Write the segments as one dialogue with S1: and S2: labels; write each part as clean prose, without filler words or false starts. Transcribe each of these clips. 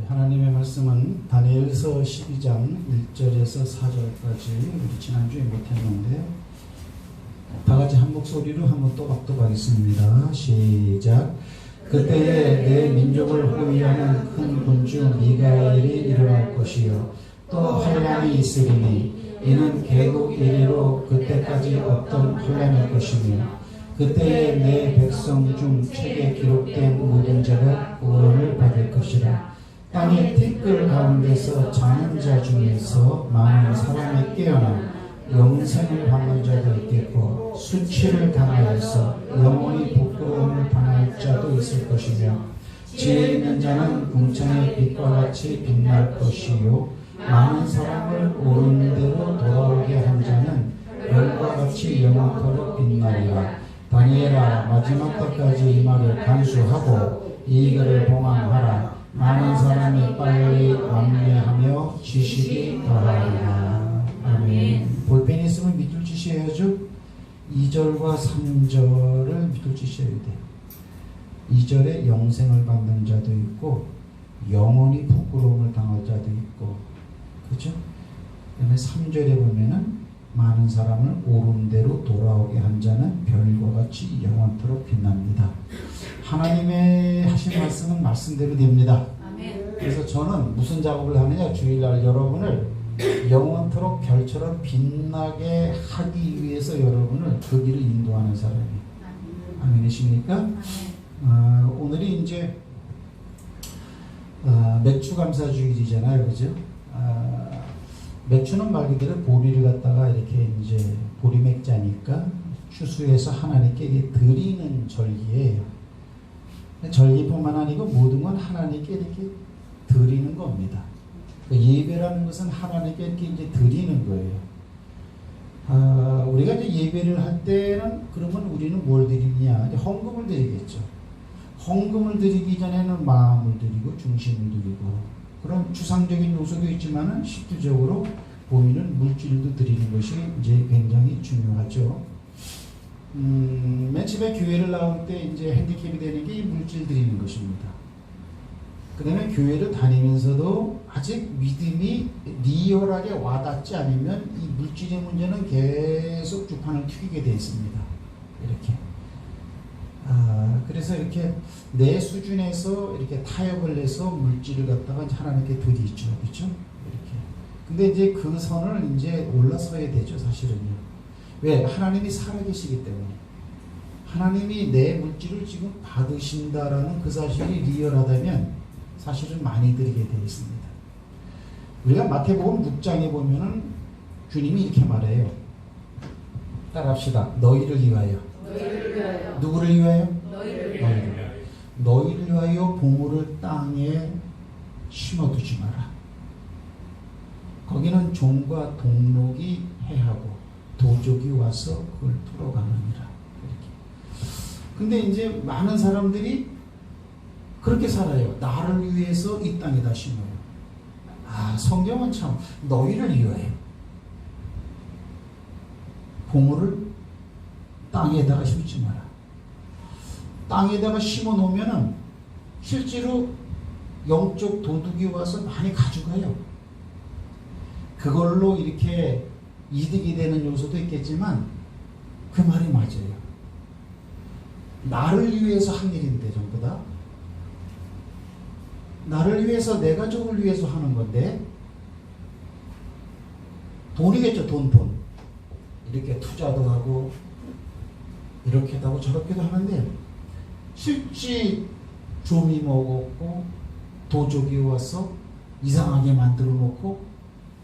S1: 하나님의 말씀은 다니엘서 12장 1절에서 4절까지 우리 지난주에 못했는데요. 다 같이 한 목소리로 한번 또박또박 하겠습니다. 시작. 그때에 내 민족을 호위하는 큰 군주 미가엘이 일어날 것이요 또 환란이 있으리니 이는 개국 이래로 그때까지 없던 환란일 것이며 그때에 내 백성 중 책에 기록된 모든 자가 구원을 받을 것이라. 땅의 티끌 가운데서 자는 자 중에서 많은 사람이 깨어나 영생을 받는 자도 있겠고 수치를 당하여서 영원히 부끄러움을 당할 자도 있을 것이며 지혜 있는 자는 궁창의 빛과 같이 빛날 것이요 많은 사람을 옳은 대로 돌아오게 한 자는 별과 같이 영원토록 빛나리라. 다니엘아, 마지막 때까지 이 말을 간수하고 이거를 봉황하라. 많은 사람이 빨리 암매하며 지식이 더하리라. 아멘. 볼펜이 있으면 밑줄 치셔야죠. 2절과 3절을 밑줄 치셔야 돼요. 2절에 영생을 받는 자도 있고 영원히 부끄러움을 당할 자도 있고, 그렇죠? 그다음에 3절에 보면은 많은 사람을 옳은 대로 돌아오게 한 자는 별과 같이 영원토록 빛납니다. 하나님의 하신 말씀은 말씀대로 됩니다. 아멘. 그래서 저는 무슨 작업을 하느냐, 주일날 여러분을 영원토록 별처럼 빛나게 하기 위해서 여러분을 그 길을 인도하는 사람이에요. 아멘이십니까? 오늘이 이제 맥주 감사주일이잖아요, 그죠? 맥주는 말 그대로 보리를 갖다가 이렇게 이제 보리맥자니까 추수해서 하나님께 드리는 절기예요. 절기뿐만 아니고 모든 건 하나님께 이렇게 드리는 겁니다. 예배라는 것은 하나님께 이렇게 이제 드리는 거예요. 우리가 이제 예배를 할 때는 그러면 우리는 뭘 드리냐? 이제 헌금을 드리겠죠. 헌금을 드리기 전에는 마음을 드리고 중심을 드리고, 그런 주상적인 요소도 있지만은 실질적으로 보이는 물질도 드리는 것이 이제 굉장히 중요하죠. 맨 처음에 교회를 나올 때 이제 핸디캡이 되는 게 이 물질 드리는 것입니다. 그 다음에 교회를 다니면서도 아직 믿음이 리얼하게 와닿지 않으면 이 물질의 문제는 계속 주판을 튀기게 되어 있습니다. 이렇게. 그래서 이렇게 내 수준에서 이렇게 타협을 해서 물질을 갖다가 하나님께 드리죠. 그렇죠? 이렇게. 근데 이제 그 선을 이제 올라서야 되죠, 사실은요. 왜? 하나님이 살아계시기 때문에. 하나님이 내 물질을 지금 받으신다라는 그 사실이 리얼하다면 사실은 많이 드리게 되어 있습니다. 우리가 마태복음 6장에 보면은 주님이 이렇게 말해요. 따라합시다. 너희를 위하여. 누구를 위하여? 너희를 위하여. 너희를 위하여 보물을 땅에 심어두지 마라. 거기는 종과 동록이 해하고 도적이 와서 그걸 뚫어가느니라. 이렇게. 근데 이제 많은 사람들이 그렇게 살아요. 나를 위해서 이 땅에다 심어요. 성경은 참 너희를 위하여 보물을 땅에다가 심지 마라. 땅에다가 심어 놓으면은 실제로 영적 도둑이 와서 많이 가져가요. 그걸로 이렇게 이득이 되는 요소도 있겠지만 그 말이 맞아요. 나를 위해서 한 일인데 전부 다. 나를 위해서, 내 가족을 위해서 하는 건데 돈이겠죠. 돈. 이렇게 투자도 하고 이렇게도 하고 저렇게도 하는데 실제 좀이 먹었고 도적이 와서 이상하게 만들어 놓고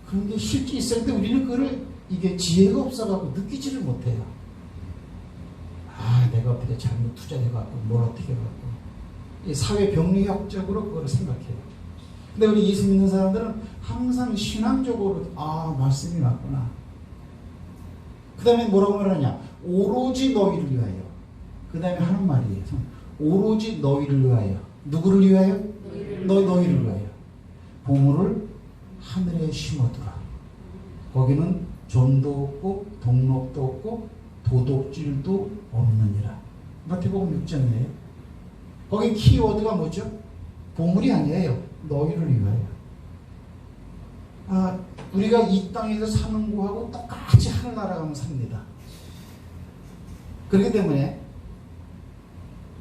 S1: 그런 게 실제 있을 때 우리는 그걸 이게 지혜가 없어갖고 느끼지를 못해요. 내가 어떻게 잘못 투자해갖고 뭘 어떻게 해갖고 이 사회 병리학적으로 그걸 생각해요. 근데 우리 예수 믿는 사람들은 항상 신앙적으로 말씀이 맞구나. 그 다음에 뭐라고 말하냐? 오로지 너희를 위하여. 그 다음에 하는 말이에요. 오로지 너희를 위하여. 누구를 위하여? 너희를 위하여. 보물을 하늘에 심어두라. 거기는 존도 없고 동록도 없고 도둑질도 없느니라. 마태복음 6장이에요. 거기 키워드가 뭐죠? 보물이 아니에요. 너희를 위하여. 우리가 이 땅에서 사는 거하고 똑같이 하늘나라 가면 삽니다. 그렇기 때문에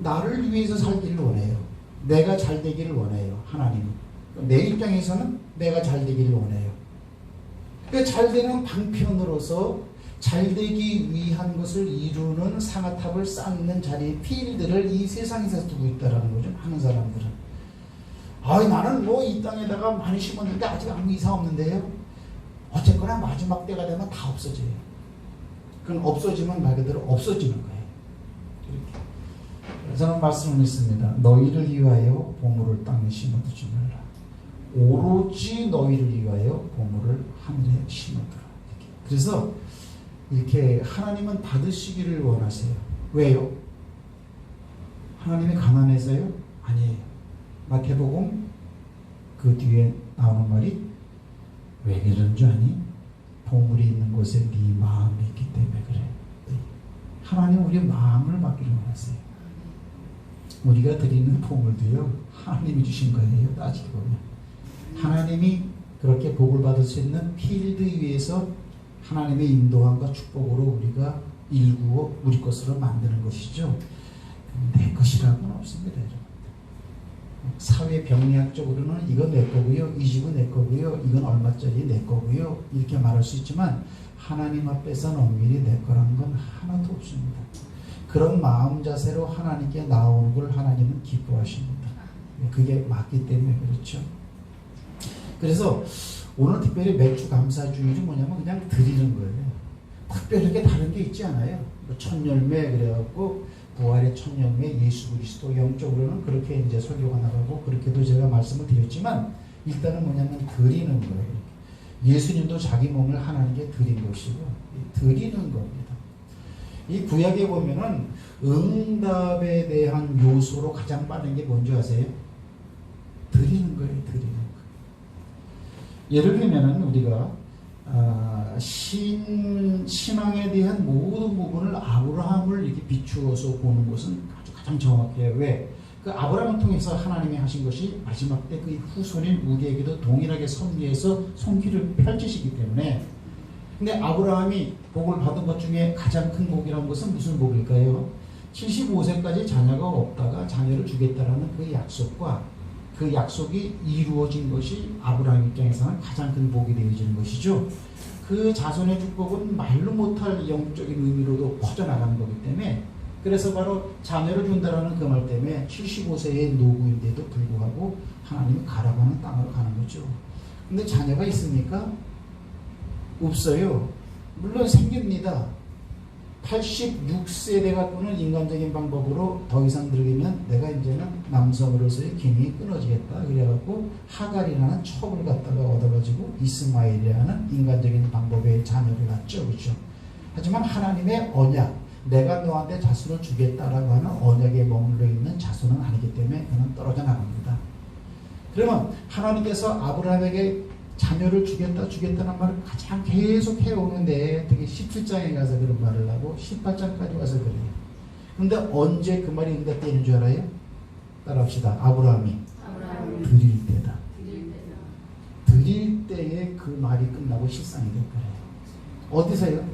S1: 나를 위해서 살기를 원해요. 내가 잘 되기를 원해요. 하나님은. 내 입장에서는 내가 잘 되기를 원해요. 그러니까 잘 되는 방편으로서 잘 되기 위한 것을 이루는 상아탑을 쌓는 자리의 필드를 이 세상에서 두고 있다는 거죠. 많은 사람들은. 나는 뭐 이 땅에다가 많이 심었는데 아직 아무 이상 없는데요. 어쨌거나 마지막 때가 되면 다 없어져요. 그건 없어지면 말 그대로 없어지는 거예요. 이렇게. 저는 말씀을 믿습니다. 너희를 위하여 보물을 땅에 심어두지 말라. 오로지 너희를 위하여 보물을 하늘에 심어두라. 그래서 이렇게 하나님은 받으시기를 원하세요. 왜요? 하나님이 가난해서요? 아니에요. 마태복음 그 뒤에 나오는 말이 왜 그런 줄 아니? 보물이 있는 곳에 네 마음이 있기 때문에 그래. 하나님 우리 마음을 받기를 원하세요. 우리가 드리는 보물도요 하나님이 주신 거예요. 따지고 보면 하나님이 그렇게 복을 받을 수 있는 필드 위에서 하나님의 인도함과 축복으로 우리가 일구어 우리 것으로 만드는 것이죠. 내 것이라고는 없습니다. 여러분. 사회 병리학적으로는 이건 내 거고요, 이 집은 내 거고요, 이건 얼마짜리 내 거고요 이렇게 말할 수 있지만 하나님 앞에서는 엄밀히 내 거란 건 하나도 없습니다. 그런 마음 자세로 하나님께 나오는 걸 하나님은 기뻐하십니다. 그게 맞기 때문에 그렇죠. 그래서 오늘 특별히 맥주 감사주일이 뭐냐면 그냥 드리는 거예요. 특별하게 다른 게 있지 않아요. 뭐 천열매 그래갖고 부활의 천열매 예수 그리스도 영적으로는 그렇게 이제 설교가 나가고 그렇게도 제가 말씀을 드렸지만 일단은 뭐냐면 드리는 거예요. 예수님도 자기 몸을 하나님께 드린 것이고 드리는 겁니다. 이 구약에 보면은 응답에 대한 요소로 가장 빠른 게 뭔지 아세요? 드리는 거예요. 드리는 거. 예를 들면은 우리가 신앙에 대한 모든 부분을 아브라함을 이렇게 비추어서 보는 것은 가장 정확해요. 왜? 그 아브라함을 통해서 하나님이 하신 것이 마지막 때 그 후손인 우리에게도 동일하게 섭리해서 손길을 펼치시기 때문에. 근데 아브라함이 복을 받은 것 중에 가장 큰 복이라는 것은 무슨 복일까요? 75세까지 자녀가 없다가 자녀를 주겠다라는 그 약속과 그 약속이 이루어진 것이 아브라함 입장에서는 가장 큰 복이 되어지는 것이죠. 그 자손의 축복은 말로 못할 영적인 의미로도 퍼져나가는 거기 때문에 그래서 바로 자녀를 준다라는 그 말 때문에 75세의 노부인데도 불구하고 하나님이 가라고 땅으로 가는 거죠. 근데 자녀가 있습니까? 없어요. 물론 생깁니다. 86세 돼갖고는 인간적인 방법으로 더 이상 들으면 내가 이제는 남성으로서의 기능이 끊어지겠다. 그래갖고 하갈이라는 첩을 갖다가 얻어가지고 이스마엘이라는 인간적인 방법의 자녀를 낳죠. 그렇죠? 하지만 하나님의 언약, 내가 너한테 자손을 주겠다라고 하는 언약에 머물러 있는 자손은 아니기 때문에 그는 떨어져 나갑니다. 그러면 하나님께서 아브라함에게 자녀를 주겠다는 말을 가장 계속 해오는데 특히 17장에 가서 그런 말을 하고 18장까지 와서 그래요. 그런데 언제 그 말이 응답되는 줄 알아요? 따라합시다. 아브라함이 드릴 때다. 드릴 때에 그 말이 끝나고 실상이 될 거예요. 어디서요?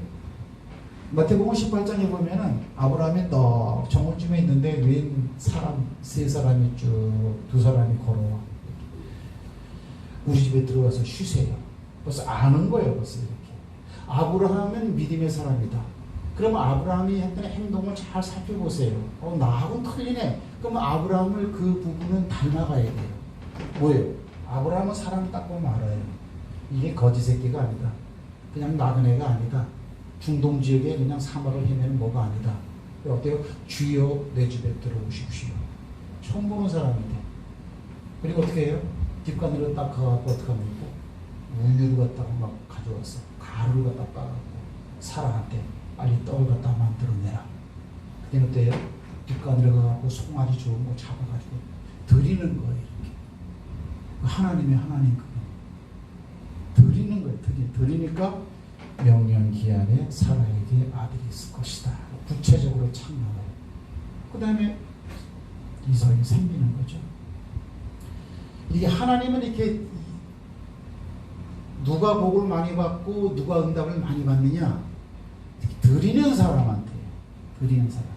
S1: 마태복음 18장에 보면은 아브라함이 너 정오쯤에 있는데 웬 사람 세 사람이 쭉 두 사람이 걸어와. 우리 집에 들어와서 쉬세요. 벌써 아는 거예요. 벌써 이렇게. 아브라함은 믿음의 사람이다. 그러면 아브라함이 했던 행동을 잘 살펴보세요. 나하고는 틀리네. 그러면 아브라함을 그 부분은 닮아가야 돼요. 뭐예요? 아브라함은 사람 딱 보면 알아요. 이게 거지 새끼가 아니다. 그냥 나그네가 아니다. 중동 지역에 그냥 사막을 헤매는 뭐가 아니다. 어때요? 주여 내 집에 들어오십시오. 처음 보는 사람인데. 그리고 어떻게 해요? 뒷간으로 딱 가갖고 어떻게 합니까? 우유를 갖다가 막 가져왔어. 가루를 갖다 빠갖고 사라한테 빨리 떡을 갖다 만들어내라. 그때는 어때요? 뒷간으로 가갖고 송아지 좋은 거 잡아가지고 드리는 거예요. 이렇게. 하나님의 하나님 그거. 드리는 거예요. 드리니까 명령기한에 사라에게 아들이 있을 것이다. 구체적으로 창조해요. 그 다음에 이삭이 생기는 거죠. 이게 하나님은 이렇게 누가 복을 많이 받고 누가 응답을 많이 받느냐? 드리는 사람한테. 드리는 사람.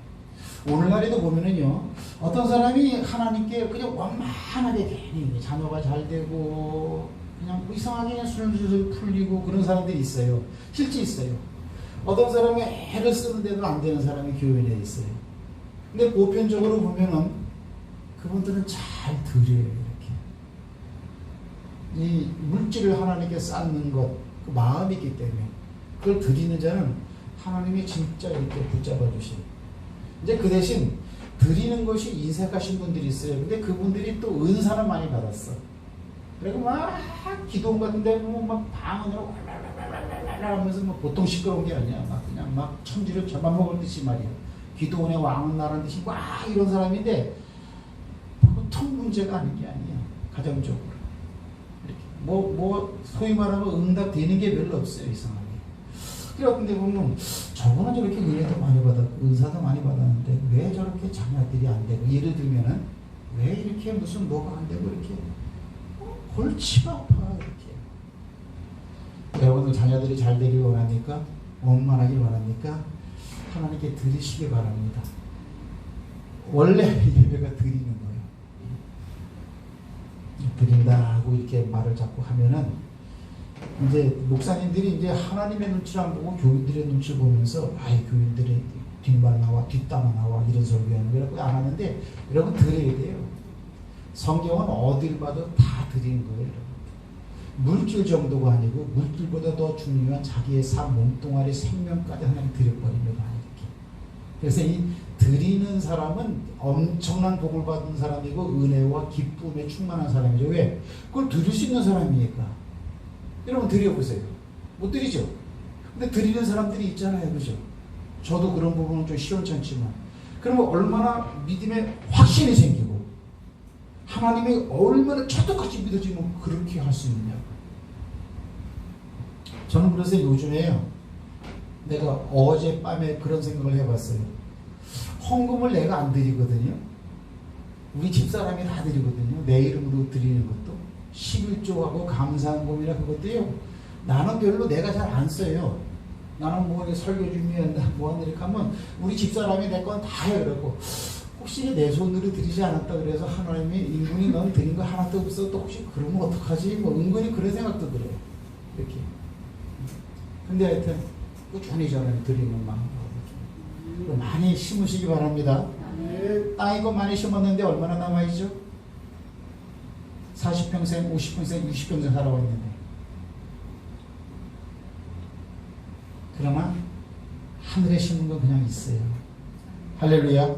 S1: 오늘날에도 보면은요, 어떤 사람이 하나님께 그냥 원만하게 괜히 자녀가 잘 되고 그냥 이상하게 그냥 술술 풀리고 그런 사람들이 있어요. 실제 있어요. 어떤 사람이 애를 쓰는데도 안 되는 사람이 교회 내에 있어요. 근데 보편적으로 보면은 그분들은 잘 드려요. 이렇게 이 물질을 하나님께 쌓는 것, 그 마음이 있기 때문에 그걸 드리는 자는 하나님이 진짜 이렇게 붙잡아 주시고, 이제 그 대신 드리는 것이 인색하신 분들이 있어요. 근데 그분들이 또 은사를 많이 받았어. 그리고 막 기도원 같은데 막 방언으로 왈랄랄랄랄 하면서 뭐 보통 시끄러운 게 아니야. 막 그냥 막 천지를 잡아먹을 듯이 말이야. 기도원의 왕은 나란 듯이 막 이런 사람인데 보통 문제가 아닌 게 아니야. 가정적으로 이렇게 뭐 소위 말하면 응답되는 게 별로 없어요. 이상하게. 그래서 근데 보면 저거는 저렇게 은혜도 많이 받았고 은사도 많이 받았는데 왜 저렇게 자녀들이 안 되고, 예를 들면은 왜 이렇게 무슨 뭐가 안 되고 이렇게 골치가 아파 이렇게. 여러분들 자녀들이 잘 되길 원합니까? 원만하길 원합니까? 하나님께 드리시기 바랍니다. 원래 예배가 드리는 거예요. 드린다 하고 이렇게 말을 자꾸 하면은 이제 목사님들이 이제 하나님의 눈치를 안 보고 교인들의 눈치를 보면서 아이 교인들이 뒷말 나와 뒷담화 나와 이런 설교하는 거라고 안 하는데, 여러분 드려야 돼요. 성경은 어딜 봐도 다 드리는 거예요. 여러분. 물질 정도가 아니고 물질보다 더 중요한 자기의 삶, 몸뚱아리, 생명까지 하나님 드려버립니다. 이렇게. 그래서 이 드리는 사람은 엄청난 복을 받은 사람이고 은혜와 기쁨에 충만한 사람이죠. 왜? 그걸 드릴 수 있는 사람이니까. 여러분 드려보세요. 못 드리죠? 근데 드리는 사람들이 있잖아요. 그죠? 저도 그런 부분은 좀 시원찮지만, 그러면 얼마나 믿음에 확신이 생기고 하나님이 얼마나 찰떡같이 믿어지면 그렇게 할 수 있느냐고. 저는 그래서 요즘에요, 내가 어젯밤에 그런 생각을 해봤어요. 헌금을 내가 안 드리거든요. 우리 집사람이 다 드리거든요. 내 이름으로 드리는 것도 11조하고 감사헌금이나 그것도요, 나는 별로 내가 잘 안 써요. 나는 뭐 설교 준비한다 뭐 이렇게 하면 우리 집사람이 내 건 다 해. 그러고 혹시 내 손으로 드리지 않았다 그래서 하나님이 인분이 넌 드린 거 하나도 없어 또 혹시 그러면 어떡하지? 뭐 은근히 그런 생각도 들어요. 이렇게. 근데 하여튼 꾸준히 저는 드리는 마음으로 많이 심으시기 바랍니다. 땅 이거 많이 심었는데 얼마나 남아있죠? 40평생, 50평생, 60평생 살아왔는데. 그러나 하늘에 심은 건 그냥 있어요. 할렐루야.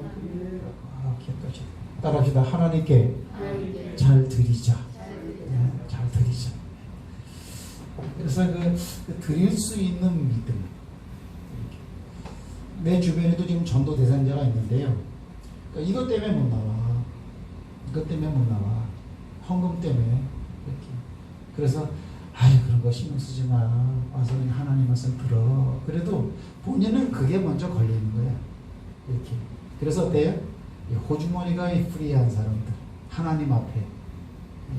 S1: 따라합시다. 하나님께 잘 드리자. 잘 드리자. 그래서 그 드릴 수 있는 믿음. 내 주변에도 지금 전도 대상자가 있는데요. 그러니까 이것 때문에 못 나와. 이것 때문에 못 나와. 헌금 때문에. 이렇게. 그래서 그런 거 신경 쓰지 마. 와서 그냥 하나님 말씀 들어. 그래도 본인은 그게 먼저 걸리는 거야. 이렇게. 그래서 어때요? 호주머니가 프리한 사람들, 하나님 앞에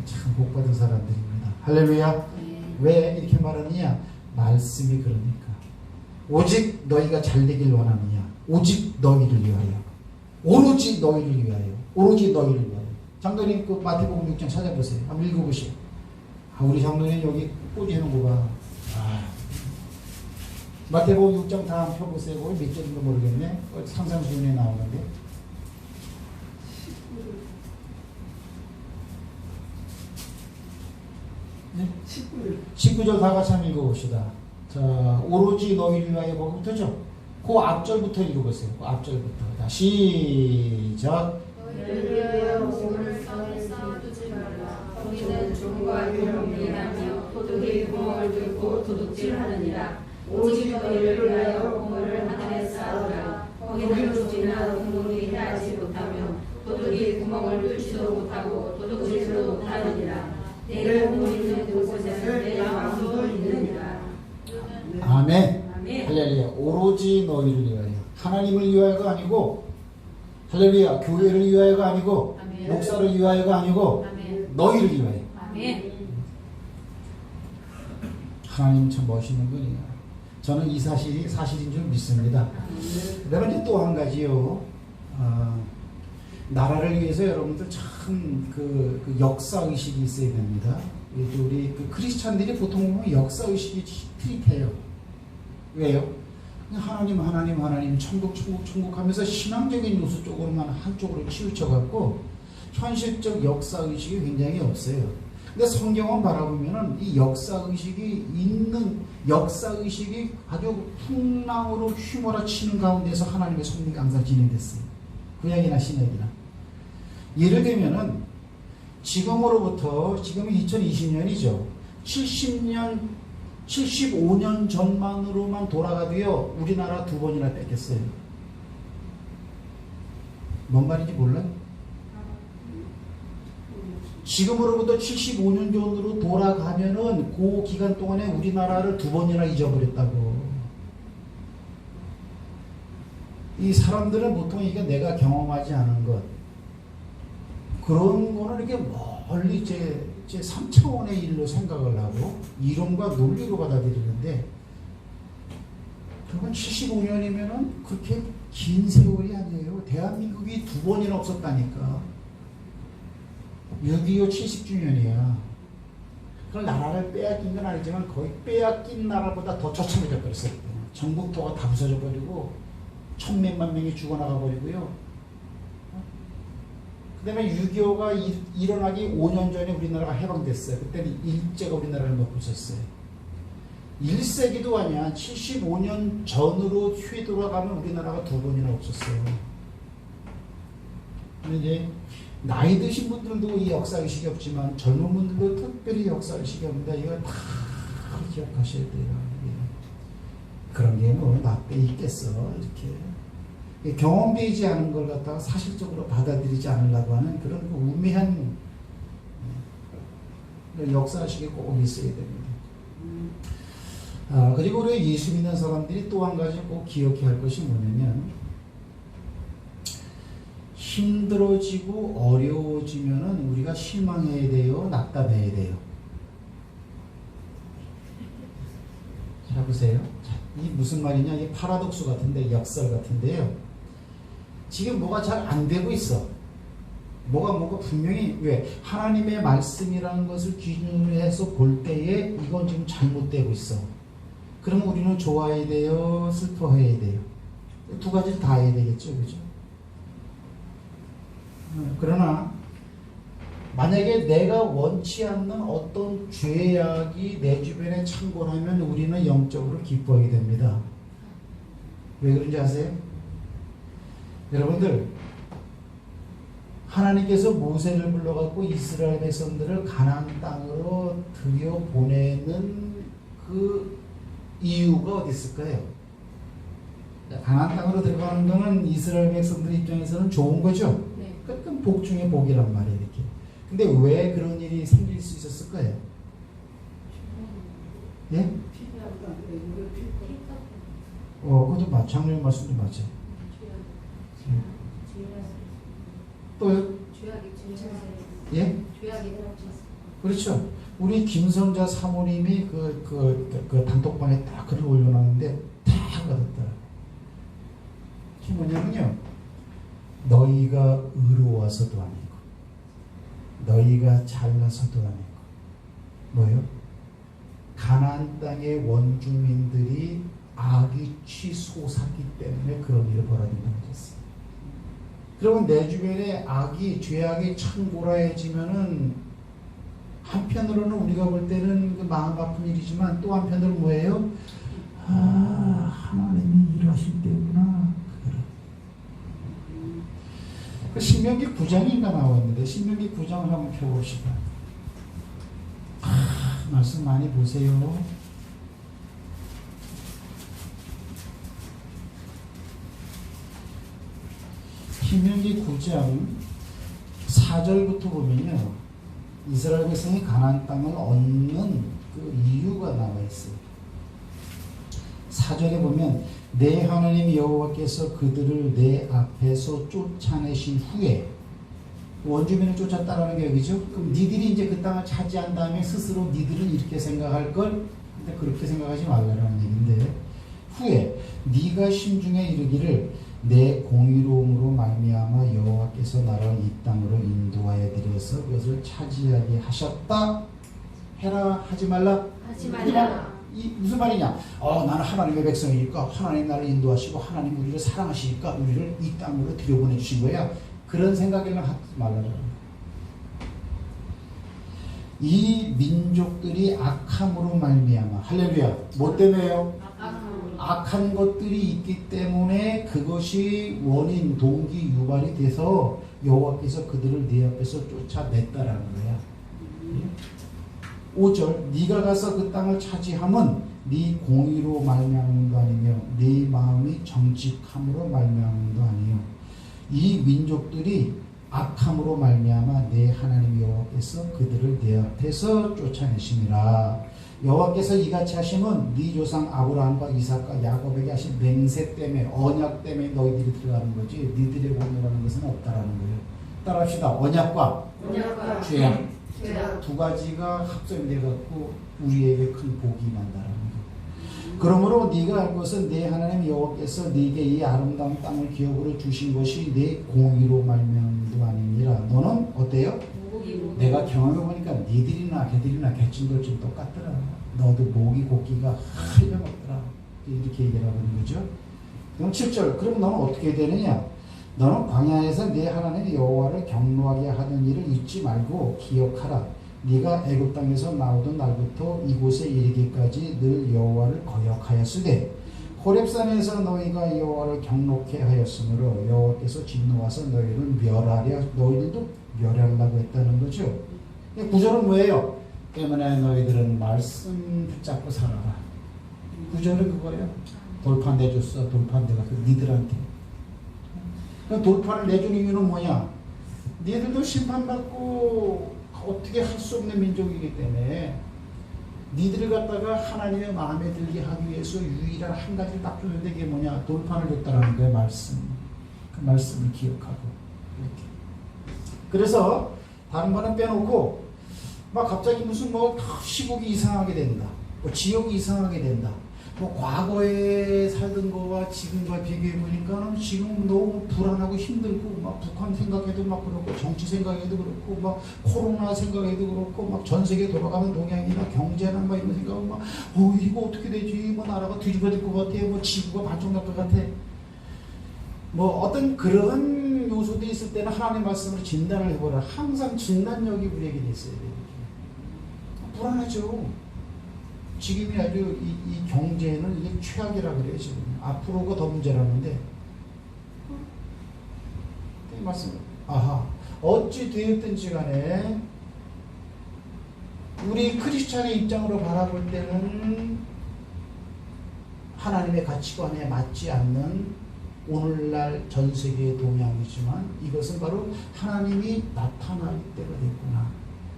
S1: 참 복받은 사람들입니다. 할렐루야. 왜 이렇게 말하느냐? 말씀이 그러니까. 오직 너희가 잘되길 원하느냐? 오직 너희를 위하여. 오로지 너희를 위하여. 오로지 너희를 위하여. 장로님 그 마태복음 6장 찾아보세요. 한번 읽어보시오. 우리 장로님 여기 꽂이해놓은 거 봐. 마태복음 6장 다 펴보세요. 몇 절인가 모르겠네. 상상수훈에 나오는데. 19절 다 같이 한번 읽어봅시다. 자, 오로지 너희를 위하여 뭐부터죠? 그 앞절부터 읽어보세요. 그 앞절부터. 자, 시작.
S2: 너희를 위하여 몸을 쌓아두지 말라. 거기는 종과 병을 위하며 도둑이 구멍을 뚫고 도둑질하느니라. 오직 너희를 위하여 보물을 하늘에 쌓으라. 거기는 조지나 동물이 해하지 못하며 도둑이 구멍을 뚫지도 못하고 도둑질도 못하느니라. 내 보물 있는 곳에는 내 마음도 있느니라.
S1: 아멘. 할렐루야. 오로지 너희를 위하여. 하나님을 위하여가 아니고, 할렐루야. 교회를 위하여가 아니고, 목사를 위하여가 아니고, 너희를 위하여.
S2: 아멘.
S1: 하나님 참 멋있는 분이야. 저는 이 사실이 사실인 줄 믿습니다. 그다음에 이제 또 한 가지요. 나라를 위해서 여러분들 참 그 역사 의식이 있어야 됩니다. 우리 그 크리스찬들이 보통 보면 역사 의식이 트릭해요. 왜요? 하나님 천국 하면서 신앙적인 요소 쪽으로만 한쪽으로 치우쳐 갖고 현실적 역사 의식이 굉장히 없어요. 근데 성경을 바라보면은 이 역사 의식이 아주 풍랑으로 휘몰아치는 가운데서 하나님의 성령이 항상 진행됐어요. 구약이나 신약이나. 예를 들면은 지금으로부터 지금이 2020년이죠. 75년 전만으로만 돌아가도요, 우리나라 2번이나 뺏겼어요. 뭔 말인지 몰라요? 지금으로부터 75년 전으로 돌아가면은 그 기간 동안에 우리나라를 2번이나 잊어버렸다고. 이 사람들은 보통 이게 내가 경험하지 않은 것, 그런 거는 이렇게 멀리 제 3차원의 일로 생각을 하고 이론과 논리로 받아들이는데, 그건 75년이면은 그렇게 긴 세월이 아니에요. 대한민국이 2번이나 없었다니까. 6.25 70주년이야. 그걸 나라를 빼앗긴 건 아니지만 거의 빼앗긴 나라보다 더 처참해져 버렸어요. 전국토가 다 부서져 버리고 1,000몇만 명이 죽어나가 버리고요. 그 다음에 6.25가 일어나기 5년 전에 우리나라가 해방됐어요. 그때는 일제가 우리나라를 먹고 있었어요. 1세기도 아니야. 75년 전으로 휘돌아가면 우리나라가 2번이나 없었어요. 근데 이제 나이 드신 분들도 이 역사의식이 없지만 젊은 분들도 특별히 역사의식이 없는데 이걸 다 기억하셔야 돼요. 그런 게 뭐 나빼 있겠어. 이렇게 경험되지 않은 걸 갖다가 사실적으로 받아들이지 않으려고 하는 그런 그 우매한 역사의식이 꼭 있어야 됩니다. 그리고 우리 예수 믿는 사람들이 또 한 가지 꼭 기억해야 할 것이 뭐냐면, 힘들어지고 어려워지면은 우리가 실망해야 돼요? 낙담해야 돼요? 자, 보세요. 이 무슨 말이냐? 이게 파라독스 같은데, 역설 같은데요. 지금 뭐가 잘 안 되고 있어. 뭐가 분명히, 왜? 하나님의 말씀이라는 것을 기준으로 해서 볼 때에 이건 지금 잘못되고 있어. 그러면 우리는 좋아해야 돼요? 슬퍼해야 돼요? 두 가지를 다 해야 되겠죠. 그죠? 그러나 만약에 내가 원치 않는 어떤 죄악이 내 주변에 창궐하면 우리는 영적으로 기뻐하게 됩니다. 왜 그런지 아세요? 여러분들, 하나님께서 모세를 불러갖고 이스라엘 백성들을 가나안 땅으로 들여보내는 그 이유가 어디 있을까요? 가나안 땅으로 들어가는 거는 이스라엘 백성들 입장에서는 좋은 거죠. 그건 복 중에 복이란 말이에요. 이렇게. 근데 왜 그런 일이 생길 수 있었을까요? 예? 그것도 맞죠. 작년 말씀도 맞죠. 또요? 예? 그렇죠. 우리 김선자 사모님이 그 단톡방에 딱 글을 올려놨는데 다 받았더라. 그게 뭐냐면요, 너희가 의로워서도 아니고 너희가 잘나서도 아니고 뭐요? 가나안 땅의 원주민들이 악이 치솟았기 때문에 그런 일을 벌어진다고 했어요. 그러면 내 주변에 죄악이 창고라해지면은 한편으로는 우리가 볼 때는 그 마음 아픈 일이지만 또 한편으로는 뭐예요? 하나님이 일하실 때구나. 신명기 9장인가 나왔는데 신명기 9장을 한번 펴봅시다. 말씀 많이 보세요. 신명기 9장 4절부터 보면요, 이스라엘 백성이 가나안 땅을 얻는 그 이유가 나와 있어요. 4절에 보면 내 하나님 여호와께서 그들을 내 앞에서 쫓아내신 후에, 원주민을 쫓았다라는 게 여기죠. 그럼 니들이 이제 그 땅을 차지한 다음에 스스로 니들은 이렇게 생각할 걸, 근데 그렇게 생각하지 말라라는 얘기인데, 후에 네가 심중에 이르기를 내 공의로움으로 말미암아 여호와께서 나를 이 땅으로 인도하여 드려서 그것을 차지하게 하셨다 해라 하지 말라.
S2: 하지 말라.
S1: 이 무슨 말이냐? 나는 하나님의 백성이니까 하나님 나를 인도하시고 하나님 우리를 사랑하시니까 우리를 이 땅으로 들여보내 주신 거야. 그런 생각에는 하지 말라라. 이 민족들이 악함으로 말미암아, 할렐루야. 뭐 때문에요? 악한 것들이 있기 때문에 그것이 원인, 동기, 유발이 돼서 여호와께서 그들을 네 앞에서 쫓아냈다라는 거야. 5절 네가 가서 그 땅을 차지함은 네 공의로 말미암음도 아니며 네 마음이 정직함으로 말미암음도 아니요 이 민족들이 악함으로 말미암아 내 하나님 여호와께서 그들을 네 앞에서 쫓아내심이라. 여호와께서 이같이 하심은 네 조상 아브라함과 이삭과 야곱에게 하신 맹세 때문에, 언약 때문에 너희들이 들어가는 거지 니들의 공로라는 것은 없다라는 거예요. 따라합시다. 언약과 죄악 두 가지가 합성돼 갖고 우리에게 큰 복이 난다라는 거. 그러므로 네가 알 것은 내 하나님 여호와께서 네게 이 아름다운 땅을 기업으로 주신 것이 내 공의로 말미암음도 아니니라. 너는 어때요? 내가 경험해 보니까 니들이나 걔들이나 개친돌진 똑같더라. 너도 모기 고기가 할려먹더라. 이렇게 얘기를 하고 있는 거죠. 그럼 7절. 그럼 너는 어떻게 되느냐? 너는 광야에서 네 하나님 여호와를 경노하게 하는 일을 잊지 말고 기억하라. 네가 애굽 땅에서 나오던 날부터 이곳에 이르기까지 늘 여호와를 거역하였으되 호렙산에서 너희가 여호와를 경노케 하였으므로 여호와께서 진노하서 너희를 멸하려 너희들도 멸하려고 했다는 거죠. 9절은 뭐예요? 때문에 너희들은 말씀 붙잡고 살아라. 9절은 그거예요. 돌판 내줬어. 돌판 내가 그 니들한테. 돌판을 내준 이유는 뭐냐? 니들도 심판받고 어떻게 할 수 없는 민족이기 때문에 니들을 갖다가 하나님의 마음에 들게 하기 위해서 유일한 한 가지를 딱 줬는데 그게 뭐냐? 돌판을 줬다라는 거예요. 말씀. 그 말씀을 기억하고 이렇게. 그래서 다른 거는 빼놓고 막 갑자기 무슨 뭐 시국이 이상하게 된다. 뭐 지역이 이상하게 된다. 뭐 과거에 살던 거와 지금과 비교해 보니까는 지금 너무 불안하고 힘들고 막 북한 생각해도 막 그렇고 정치 생각해도 그렇고 막 코로나 생각해도 그렇고 막 전 세계 돌아가는 동향이나 경제나 막 이런 생각은 막 이거 어떻게 되지? 뭐 나라가 뒤집어질 것 같아. 뭐 지구가 반쪽날 것 같아. 뭐 어떤 그런 요소들이 있을 때는 하나님의 말씀으로 진단을 해보라. 항상 진단력이 우리에게 있어야 돼요. 불안하죠. 지금이 아주 이 경제는 이게 최악이라 그래요. 지금 앞으로가 더 문제라는데 이 말씀 어찌 되었든지 간에 우리 크리스찬의 입장으로 바라볼 때는 하나님의 가치관에 맞지 않는 오늘날 전 세계의 동향이지만 이것은 바로 하나님이 나타날 때가 됐구나.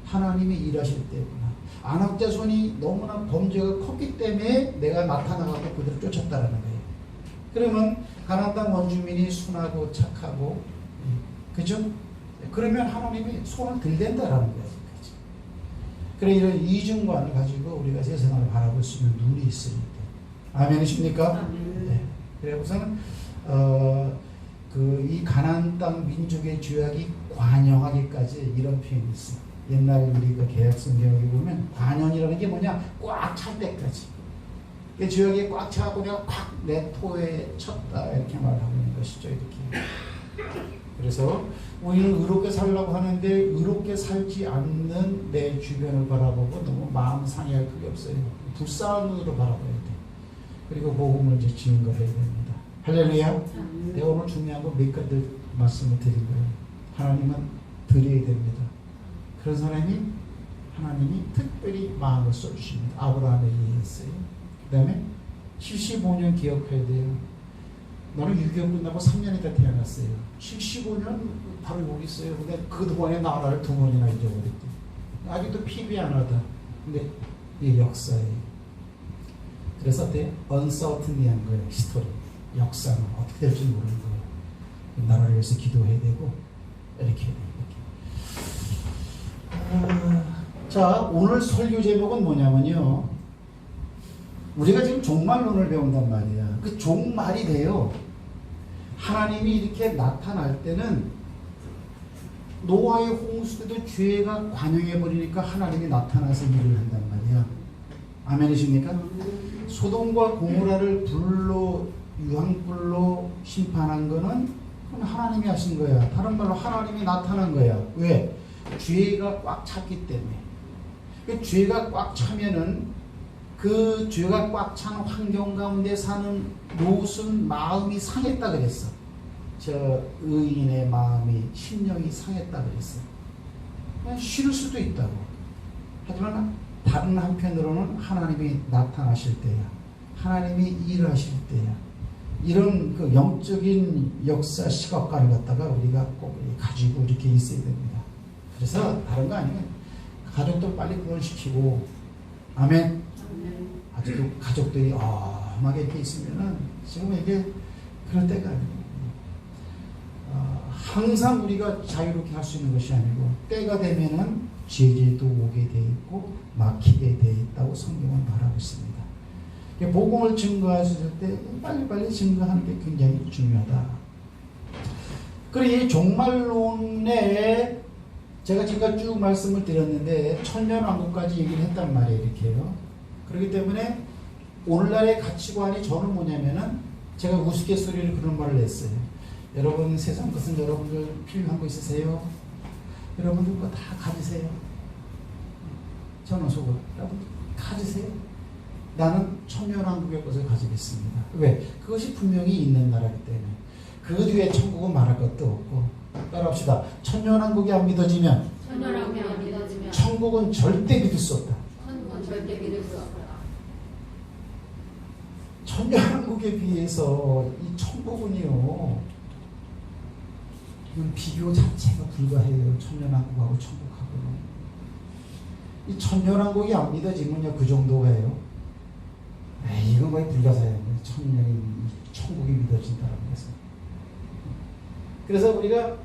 S1: 하나님이 일하실 때구나. 안악자손이 너무나 범죄가 컸기 때문에 내가 나타나가고 그들을 쫓았다라는 거예요. 그러면 가나안 땅 원주민이 순하고 착하고 그죠? 그러면 하나님이 손을 들댄다라는 거예요. 그래 이런 이중관을 가지고 우리가 세상을 바라볼 수 있는 눈이 있을 때. 아멘이십니까? 네. 그래 우선은 이 가나안 땅 민족의 죄악이 관영하기까지 이런 표현이 있어요. 옛날 우리 그 개혁 성경에 보면 관연이라는 게 뭐냐? 꽉 찰 때까지. 그 죄악이 꽉 차고 내가 꽉 내 토에 쳤다 이렇게 말하고 있는 것이죠. 이렇게. 그래서 우리는 의롭게 살려고 하는데 의롭게 살지 않는 내 주변을 바라보고 너무 마음 상해할 그게 없어요. 불쌍한 눈으로 바라봐야 돼. 그리고 복음을 이제 증거해야 됩니다. 할렐루야. 내가 오늘 중요한 거 몇 가지 말씀을 드린 거예요. 하나님은 드려야 됩니다. 그런 사람이 하나님이 특별히 마음을 써주십니다. 아브라함에 의했어요. 그 다음에 75년 기억해야 돼요. 너는 6개월 끝나고 3년 있다 태어났어요. 75년 바로 여기 있어요. 근데 그동안에 나라를 2번이나 잊어버렸대. 아직도 피비 안 하다. 근데 이게 역사예요. 그래서 어때? uncertain한 거예요. 히스토리. 역사는 어떻게 될지 모르는 거예요. 나라를 위해서 기도해야 되고 이렇게 해야 돼요. 자, 오늘 설교 제목은 뭐냐면요. 우리가 지금 종말론을 배운단 말이야. 그 종말이 돼요. 하나님이 이렇게 나타날 때는 노아의 홍수 때도 죄가 관영해버리니까 하나님이 나타나서 일을 한단 말이야. 아멘이십니까? 소돔과 고모라를 불로 유황불로 심판한 거는 그건 하나님이 하신 거야. 다른 말로 하나님이 나타난 거야. 왜? 죄가 꽉 찼기 때문에. 그 죄가 꽉 차면은 그 죄가 꽉 찬 환경 가운데 사는 롯은 마음이 상했다 그랬어. 저 의인의 마음이 심령이 상했다 그랬어. 싫을 수도 있다고. 하지만 다른 한편으로는 하나님이 나타나실 때야. 하나님이 일하실 때야. 이런 그 영적인 역사 시각관을 갖다가 우리가 꼭 가지고 이렇게 있어야 됩니다. 그래서 다른 거 아니면 가족도 빨리 구원시키고, 아멘. 아직도 가족들이 엄하게 이렇게 있으면은 지금 이게 그럴 때가 아니에요. 항상 우리가 자유롭게 할 수 있는 것이 아니고 때가 되면은 제재도 오게 돼 있고 막히게 돼 있다고 성경은 말하고 있습니다. 복음을 증거하실 때 빨리빨리 증거하는 게 굉장히 중요하다. 그리고 이 종말론에 제가 지금까지 쭉 말씀을 드렸는데 천년왕국까지 얘기를 했단 말이에요. 이렇게요. 그렇기 때문에 오늘날의 가치관이 저는 뭐냐면은 제가 우스갯소리를 그런 말을 했어요. 여러분 세상 것은 여러분들 필요한 거 있으세요? 여러분들 거 다 가지세요. 저는 속을 여러분 가지세요. 나는 천년왕국의 것을 가지겠습니다. 왜? 그것이 분명히 있는 나라기 때문에. 그 뒤에 천국은 말할 것도 없고. 따라합시다. 천년왕국이 안 믿어지면 천국은 절대 믿을 수 없다. 천년왕국에 비해서 이 천국은요, 비교 자체가 불가해요. 천년왕국하고 천국하고는. 이 천년왕국이 안 믿어지면요, 그 정도가요. 이건 거의 불가사예요. 천년이 천국이 믿어진다는 것은. 그래서 우리가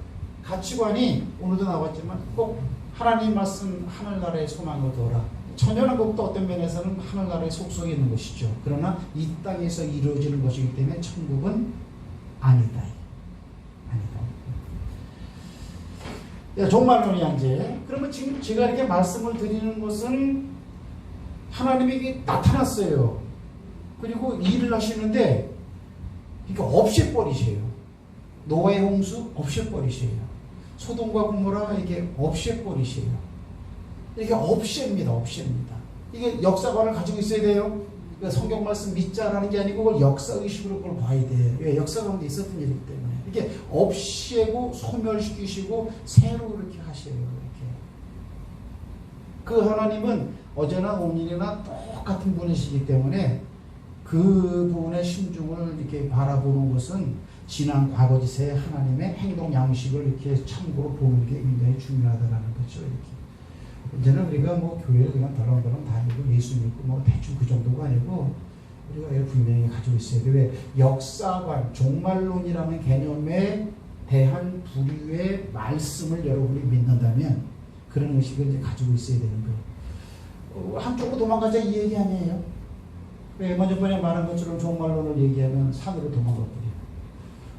S1: 가치관이 오늘도 나왔지만 꼭 하나님 말씀 하늘나라의 소망을 둬라. 천년왕국도 어떤 면에서는 하늘나라의 속속에 있는 것이죠. 그러나 이 땅에서 이루어지는 것이기 때문에 천국은 아니다. 아니다. 종말론이야 이제. 그러면 지금 제가 이렇게 말씀을 드리는 것은 하나님에게 나타났어요. 그리고 일을 하시는데 그러니까 없애버리세요. 노아의 홍수 없애버리세요. 소돔과 고모라 이게 없애버리세요. 이렇게 없앱니다. 이게 역사관을 가지고 있어야 돼요. 그러니까 성경 말씀 믿자라는 게 아니고 그걸 역사의식으로 그걸 봐야 돼요. 왜? 역사 가운데 있었던 일이기 때문에. 이렇게 없애고 소멸시키시고 새로 이렇게 하셔요. 이렇게. 그 하나님은 어제나 오늘이나 똑같은 분이시기 때문에 그 분의 심중을 이렇게 바라보는 것은 지난 과거지세 하나님의 행동 양식을 이렇게 참고로 보는 게 굉장히 중요하다라는 거죠. 이렇게. 이제는 우리가 뭐 교회를 그냥 덜렁덜렁 다니고 예수 믿고 뭐 대충 그 정도가 아니고 우리가 분명히 가지고 있어야 돼. 왜? 역사관, 종말론이라는 개념에 대한 부류의 말씀을 여러분이 믿는다면 그런 의식을 이제 가지고 있어야 되는 거예요. 한쪽으로 도망가자 이 얘기 아니에요. 왜? 먼저 번에 말한 것처럼 종말론을 얘기하면 산으로 도망가 버려.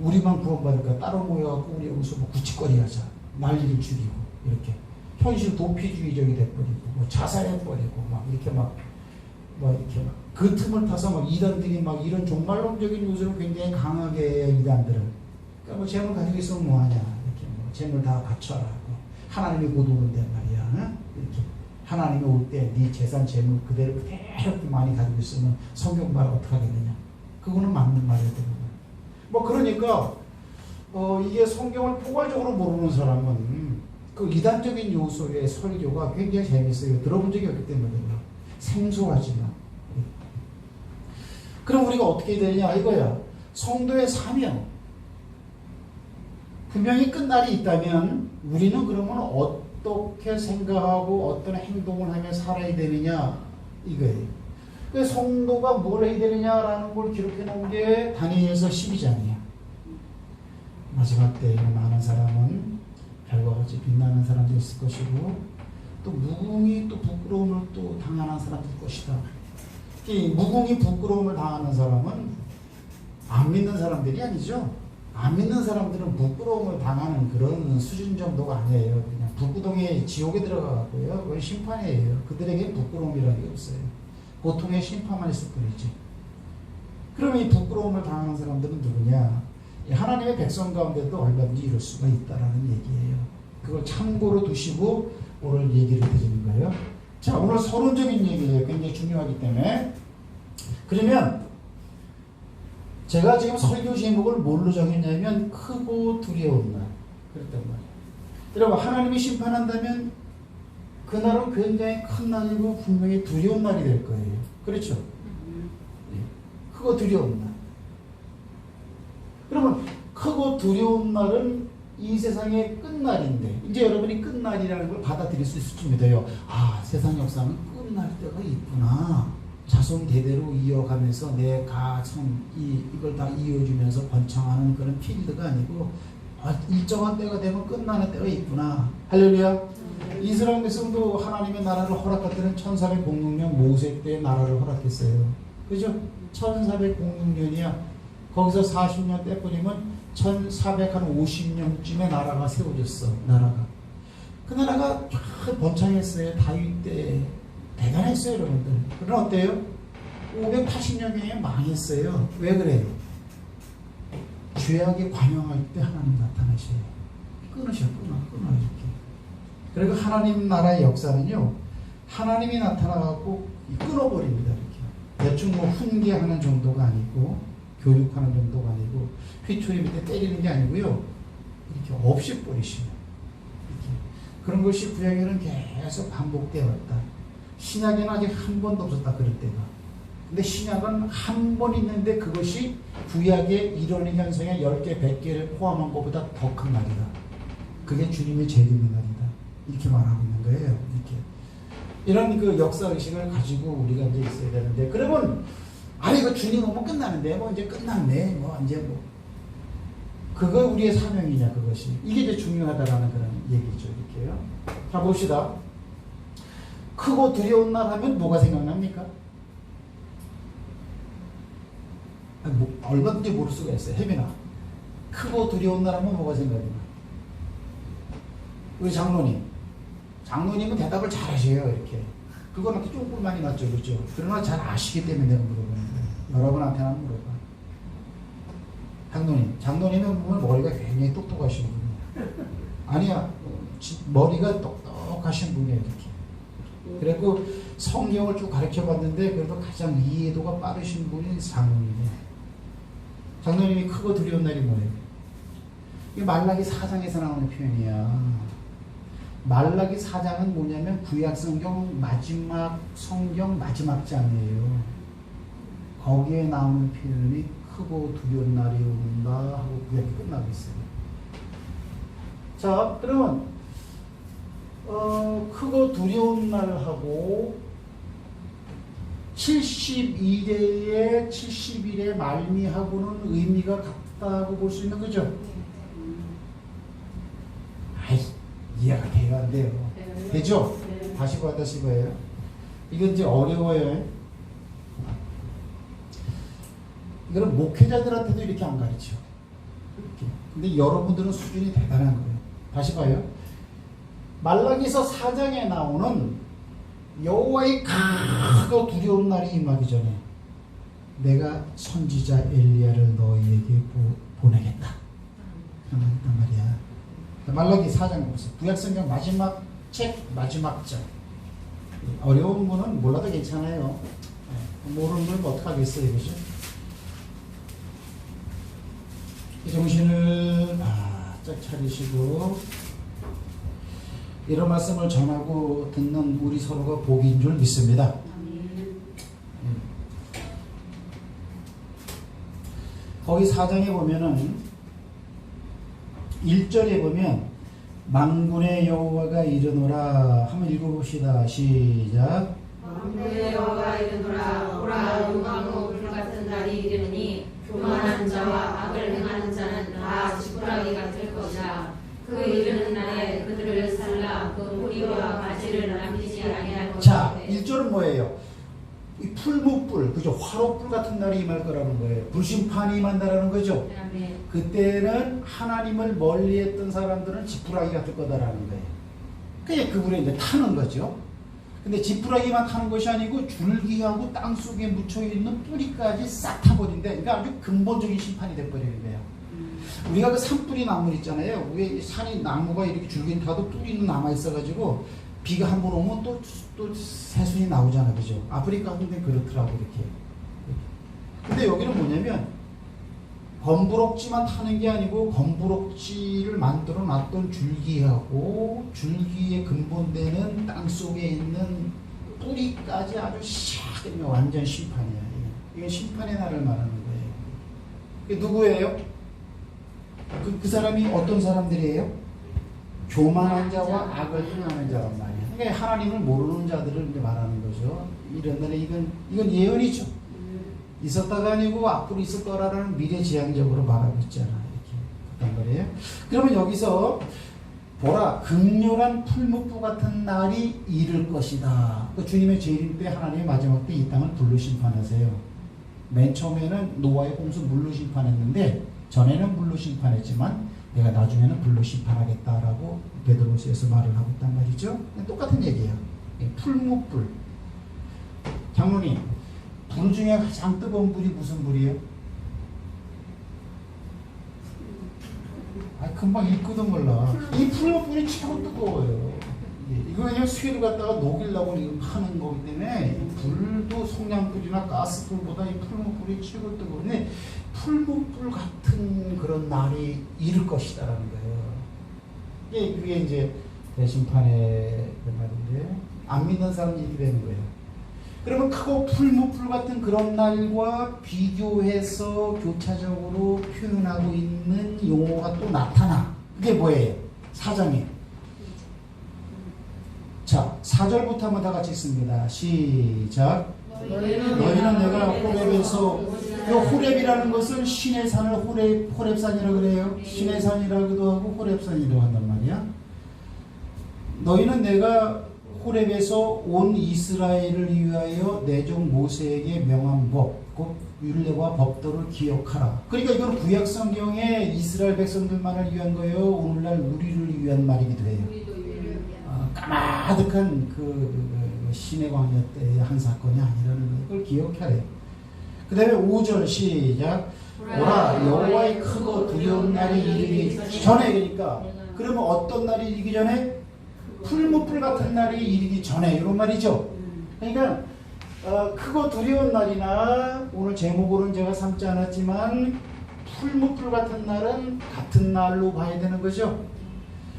S1: 우리만 구원받을까? 따로 모여갖고 우리 여기서 뭐 구치거리 하자. 난리를 죽이고 이렇게. 현실 도피주의적이 돼버리고 뭐 자살해버리고 막 이렇게 그 틈을 타서 막 이단들이 막 이런 종말론적인 요소를 굉장히 강하게 해요. 이단들은. 그러니까 뭐 재물 가지고 있으면 뭐하냐 이렇게 뭐 재물 다 갖춰라 하고 하나님이 곧 오는데 말이야. 이렇게 하나님이 올 때 네 재산 재물 그대로 많이 가지고 있으면 성경 말 어떻게 하겠느냐. 그거는 맞는 말이야. 뭐 그러니까 이게 성경을 포괄적으로 모르는 사람은 그 이단적인 요소의 설교가 굉장히 재밌어요. 들어본 적이 없기 때문에 생소하지만. 그럼 우리가 어떻게 되느냐 이거야. 성도의 사명. 분명히 끝날이 있다면 우리는 그러면 어떻게 생각하고 어떤 행동을 하며 살아야 되느냐 이거예요. 그 성도가 뭘 해야 되느냐라는 걸 기록해 놓은 게 다니엘서 12장이야. 마지막 때에 많은 사람은 별과 같이 빛나는 사람도 있을 것이고 또 무궁히 또 부끄러움을 또 당하는 사람들 것이다. 이 무궁히 부끄러움을 당하는 사람은 안 믿는 사람들이 아니죠. 안 믿는 사람들은 부끄러움을 당하는 그런 수준 정도가 아니에요. 그냥 북구동의 지옥에 들어가고요. 그건 심판이에요. 그들에게 부끄러움이라는 게 없어요. 고통의 심판만 있을 뿐이지. 그러면 이 부끄러움을 당하는 사람들은 누구냐? 하나님의 백성 가운데도 얼마든지 이룰 수가 있다라는 얘기예요. 그걸 참고로 두시고 오늘 얘기를 드리는 거예요. 자, 오늘 서론적인 얘기예요. 굉장히 중요하기 때문에. 그러면 제가 지금 설교 제목을 뭘로 정했냐면 크고 두려운 날. 그랬단 말이에요. 여러분, 하나님이 심판한다면 그날은 굉장히 큰 날이고 분명히 두려운 날이 될 거예요. 그렇죠? 크고 두려운 날. 그러면 크고 두려운 날은 이 세상의 끝날인데 이제 여러분이 끝날이라는 걸 받아들일 수 있을지 믿어요. 아, 세상 역사는 끝날 때가 있구나. 자손 대대로 이어가면서 내 가정 이걸 다 이어주면서 번창하는 그런 필드가 아니고 일정한 때가 되면 끝나는 때가 있구나. 할렐루야. 이스라엘 백성도 하나님의 나라를 허락할 때는 1406년 모세 때의 나라를 허락했어요. 그죠? 1406년이야. 거기서 40년 때 뿌리면 1450년쯤에 나라가 세워졌어. 나라가. 그 나라가 쫙 번창했어요. 다윗 때. 대단했어요, 여러분들. 그러나 어때요? 580년에 망했어요. 왜 그래요? 죄악에 관영할 때 하나님 나타나셔요. 끊어 이렇게. 그리고 하나님 나라의 역사는요, 하나님이 나타나갖고 끊어버립니다. 이렇게. 대충 뭐 훈계하는 정도가 아니고, 교육하는 정도가 아니고, 휘초리 밑에 때리는 게 아니고요, 이렇게 없이 버리시면. 이렇게. 그런 것이 구약에는 계속 반복되어 왔다. 신약에는 아직 한 번도 없었다, 그럴 때가. 근데 신약은 한 번 있는데 그것이 구약의 이론의 현상의 10개, 100개를 포함한 것보다 더 큰 날이다. 그게 주님의 재림의 날이다. 이렇게 말하고 있는 거예요. 이렇게. 이런 그 역사의식을 가지고 우리가 이제 있어야 되는데, 그러면, 아니, 이거 주님 오면 끝나는데, 뭐 이제 끝났네. 뭐 이제 뭐. 그거 우리의 사명이냐, 그것이. 이게 이제 중요하다라는 그런 얘기죠. 이렇게요. 자, 봅시다. 크고 두려운 날 하면 뭐가 생각납니까? 뭐, 얼마든지 모를 수가 있어요. 혜민아. 크고 두려운 날 하면 뭐가 생각이 나? 우리 장로님은 대답을 잘 하셔요. 이렇게. 그거는 조금 많이 맞죠. 그렇죠? 그러나 잘 아시기 때문에 내가 물어보는 거예요. 여러분한테는 안 물어봐. 장로님은 보면 머리가 굉장히 똑똑하신 분이에요. 아니야. 머리가 똑똑하신 분이에요. 이렇게. 그리고 성경을 쭉 가르쳐 봤는데 그래도 가장 이해도가 빠르신 분이 장로님이에요. 장로님이 크고 두려운 날이 뭐예요? 이게 말라기 4장에서 나오는 표현이야. 말라기 4장은 뭐냐면 구약 성경 마지막 장이에요. 거기에 나오는 표현이 크고 두려운 날이 온다 하고 구약이 끝나고 있어요. 자, 그러면 크고 두려운 날하고 70일의 말미하고는 의미가 같다고 볼 수 있는 거죠? 아이, 이해가 돼요, 안 돼요? 되죠? 다시 봐요. 이건 이제 어려워요. 이거는 목회자들한테도 이렇게 안 가르쳐. 이렇게. 근데 여러분들은 수준이 대단한 거예요. 다시 봐요. 말라기서 4장에 나오는 여호와의 크고 두려운 날이 임하기 전에 내가 선지자 엘리야를 너희에게 보내겠다. 그런 말이야. 말라기 4장 보세요. 구약성경 마지막 장. 어려운 거는 몰라도 괜찮아요. 모르는 걸 뭐 어떡하겠어요, 그죠? 이 정신을 짝 차리시고 이런 말씀을 전하고 듣는 우리 서로가 복인 줄 믿습니다. 거기 4장에 보면은 1절에 보면 만군의 여호와가 이르노라 한번 읽어봅시다. 시작.
S2: 만군의 여호와가 이르노라 오라 용광로 불같은 날이 이르니 교만한 자와 악을 행하는 자는 다 지푸라기 같을 것이라 그 이르는 날에 그들을 살라 그 뿌리와 가지를 남기지 아니할 것이되.
S1: 자, 1절은 뭐예요? 이 풀무불, 그죠? 화로불 같은 날이 임할 거라는 거예요. 불심판이 임한다라는 거죠.
S2: 아멘.
S1: 그때는 하나님을 멀리했던 사람들은 지푸라기가 될 거다라는 거예요. 그게 그분에 이제 타는 거죠. 근데 지푸라기만 타는 것이 아니고 줄기하고 땅 속에 묻혀 있는 뿌리까지 싹 타버린대. 그러니까 아주 근본적인 심판이 돼버리는 거예요. 우리가 그 산뿌리 나물 있잖아요. 위에 산이 나무가 이렇게 줄기 타도 뿌리는 남아 있어가지고 비가 한 번 오면 또 새순이 나오잖아, 그죠? 아프리카 같은 데 그렇더라고 이렇게. 근데 여기는 뭐냐면 검부럭지만 타는 게 아니고 검부럭지를 만들어 놨던 줄기하고 줄기에 근본되는 땅 속에 있는 뿌리까지 아주 샥 완전 심판이야. 이건 심판의 날을 말하는 거예요. 이게 누구예요? 그 사람이 어떤 사람들이에요? 교만한 자와 악을 행하는 자란 말이야. 그러니까 하나님을 모르는 자들을 이제 말하는 거죠. 이런 날에 이건 예언이죠. 있었다가 아니고 앞으로 있을 거라는 미래지향적으로 말하고 있잖아. 이렇게 그런 거예요. 그러면 여기서 보라, 극렬한 풀무불 같은 날이 이를 것이다. 그 주님의 재림 때 하나님의 마지막 때 이 땅을 불로 심판하세요. 맨 처음에는 노아의 홍수 물로 심판했는데 전에는 물로 심판했지만 내가 나중에는 불로 심판하겠다라고 베드로서에서 말을 하고 있단 말이죠. 똑같은 얘기예요. 풀무불. 장로님, 불 중에 가장 뜨거운 불이 무슨 불이에요? 금방 읽고도 몰라. 이 풀무불이 최고 뜨거워요. 이거 그냥 쇠를 갖다가 녹이려고 하는 거기 때문에 불도 성냥불이나 가스불보다 이 풀무불이 최고 뜨거운데 풀무불 같은 그런 날이 이를 것이다라는 거예요. 그게 이제 대심판의 그 말인데 안 믿는 사람이 이렇게 되는 거예요. 그러면 크고 풀무불 같은 그런 날과 비교해서 교차적으로 표현하고 있는 용어가 또 나타나. 그게 뭐예요? 4장에. 자, 4절부터 한번 다 같이 읽습니다. 시작. 너희는 내가 호렙에서, 호렙이라는 것은 신의 산을 호렙산이라고 그래요. 신의 산이라고도 하고 호렙산이라고 한단 말이야. 너희는 내가 호렙에서 온 이스라엘을 위하여 내 종 모세에게 명한 법, 곧 율례와 법도를 기억하라. 그러니까 이건 구약 성경에 이스라엘 백성들만을 위한 거예요. 오늘날 우리를 위한 말이기도 해요. 까마득한 그 신의 광야 때의 한 사건이 아니라는 걸 기억하래요. 그 다음에 5절 시작. 오라 여호와의 크고 두려운 날이 이르기 전에. 그러니까 그러면 어떤 날이 이르기 전에? 풀무불 같은 날이 이르기 전에 이런 말이죠. 그러니까 크고 두려운 날이나 오늘 제목으로는 제가 삼지 않았지만 풀무불 같은 날은 같은 날로 봐야 되는 거죠.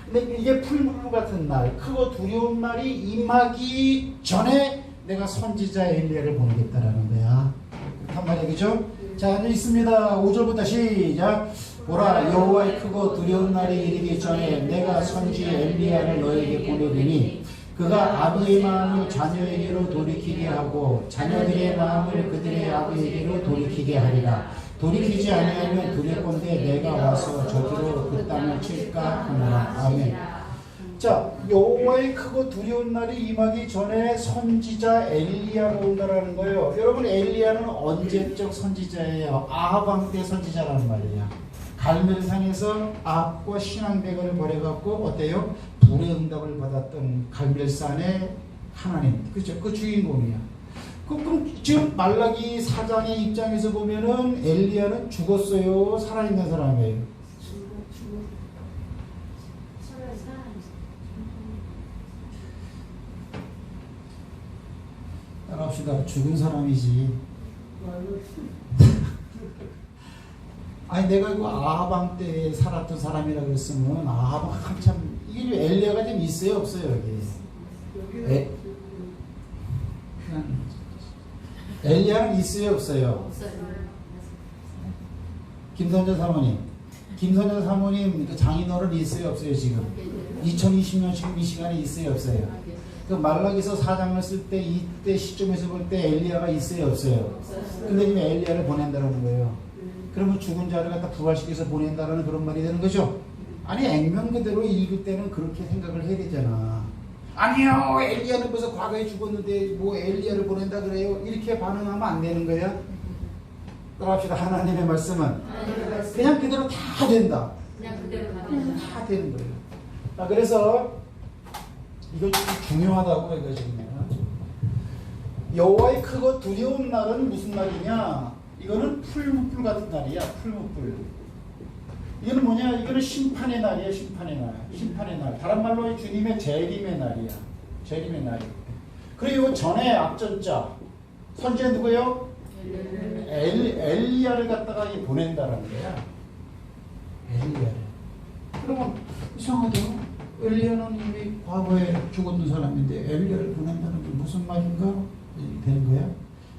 S1: 근데 이게 풀무불 같은 날, 크고 두려운 날이 임하기 전에 내가 선지자 엘리야를 보내겠다라는 거야. 그렇단 말이야, 그죠? 자, 이제 있습니다. 5절부터 시작. 보라, 여호와의 크고 두려운 날이 이르기 전에 내가 선지 엘리야를 너에게 보내리니 그가 아비의 마음을 자녀에게로 돌이키게 하고 자녀들의 마음을 그들의 아비에게로 돌이키게 하리라. 돌이키지 아니하면 두렵건대 내가 와서 저기로 그 땅을 칠까 하노라. 아멘. 자, 여호와의 크고 두려운 날이 임하기 전에 선지자 엘리야가 온다라는 거예요. 여러분, 엘리야는 언제적 선지자예요? 아합 왕 때 선지자라는 말이에요. 갈멜산에서 아합과 신앙대결을 벌여갖고 어때요? 불의 응답을 받았던 갈멜산의 하나님, 그죠? 그 주인공이야. 그럼 지금 말라기 4장의 입장에서 보면은 엘리야는 죽었어요? 살아있는 사람이에요? 따라합시다. 죽은 사람이지. 아니 내가 이거 아합 때 살았던 사람이라고 했으면 아합은 한참 이게 엘리야가 좀 있어요 없어요 여기? 엘리야는 있어요 없어요? 김선재 사모님, 김선재 사모님 그 장인어른 있어요 없어요 지금? 2020년 지금 이 시간에 있어요 없어요? 그 말라기서 4장을 쓸 때 이때 시점에서 볼 때 엘리야가 있어요 없어요? 근데 지금 엘리야를 보낸다는 거예요. 그러면 죽은 자를 갖다 부활시켜서 보낸다는 그런 말이 되는 거죠. 아니 액면 그대로 읽을 때는 그렇게 생각을 해야 되잖아. 아니요, 엘리야는 벌써 과거에 죽었는데 뭐 엘리야를 보낸다 그래요? 이렇게 반응하면 안 되는 거야. 따라합시다. 하나님의 말씀은 그냥 그대로 다 된다.
S2: 그냥 그대로
S1: 그냥
S2: 가는
S1: 다 되는 거예요. 자, 그래서 이거 좀 중요하다고 이거 지금. 여호와의 크고 두려운 날은 무슨 날이냐? 이거는 풀무불 같은 날이야. 풀무불. 이거는 뭐냐? 이거는 심판의 날이야. 심판의 날. 심판의 날. 다른 말로 주님의 재림의 날이야. 재림의 날이. 그리고 전에 앞전자 선지자 누구요? 엘리야를 갖다가 보낸다라는 거야. 엘리야를. 그러면 이상하죠? 엘리야는 이미 과거에 죽었는 사람인데 엘리야를 보낸다는 게 무슨 말인가? 이렇게 되는 거야.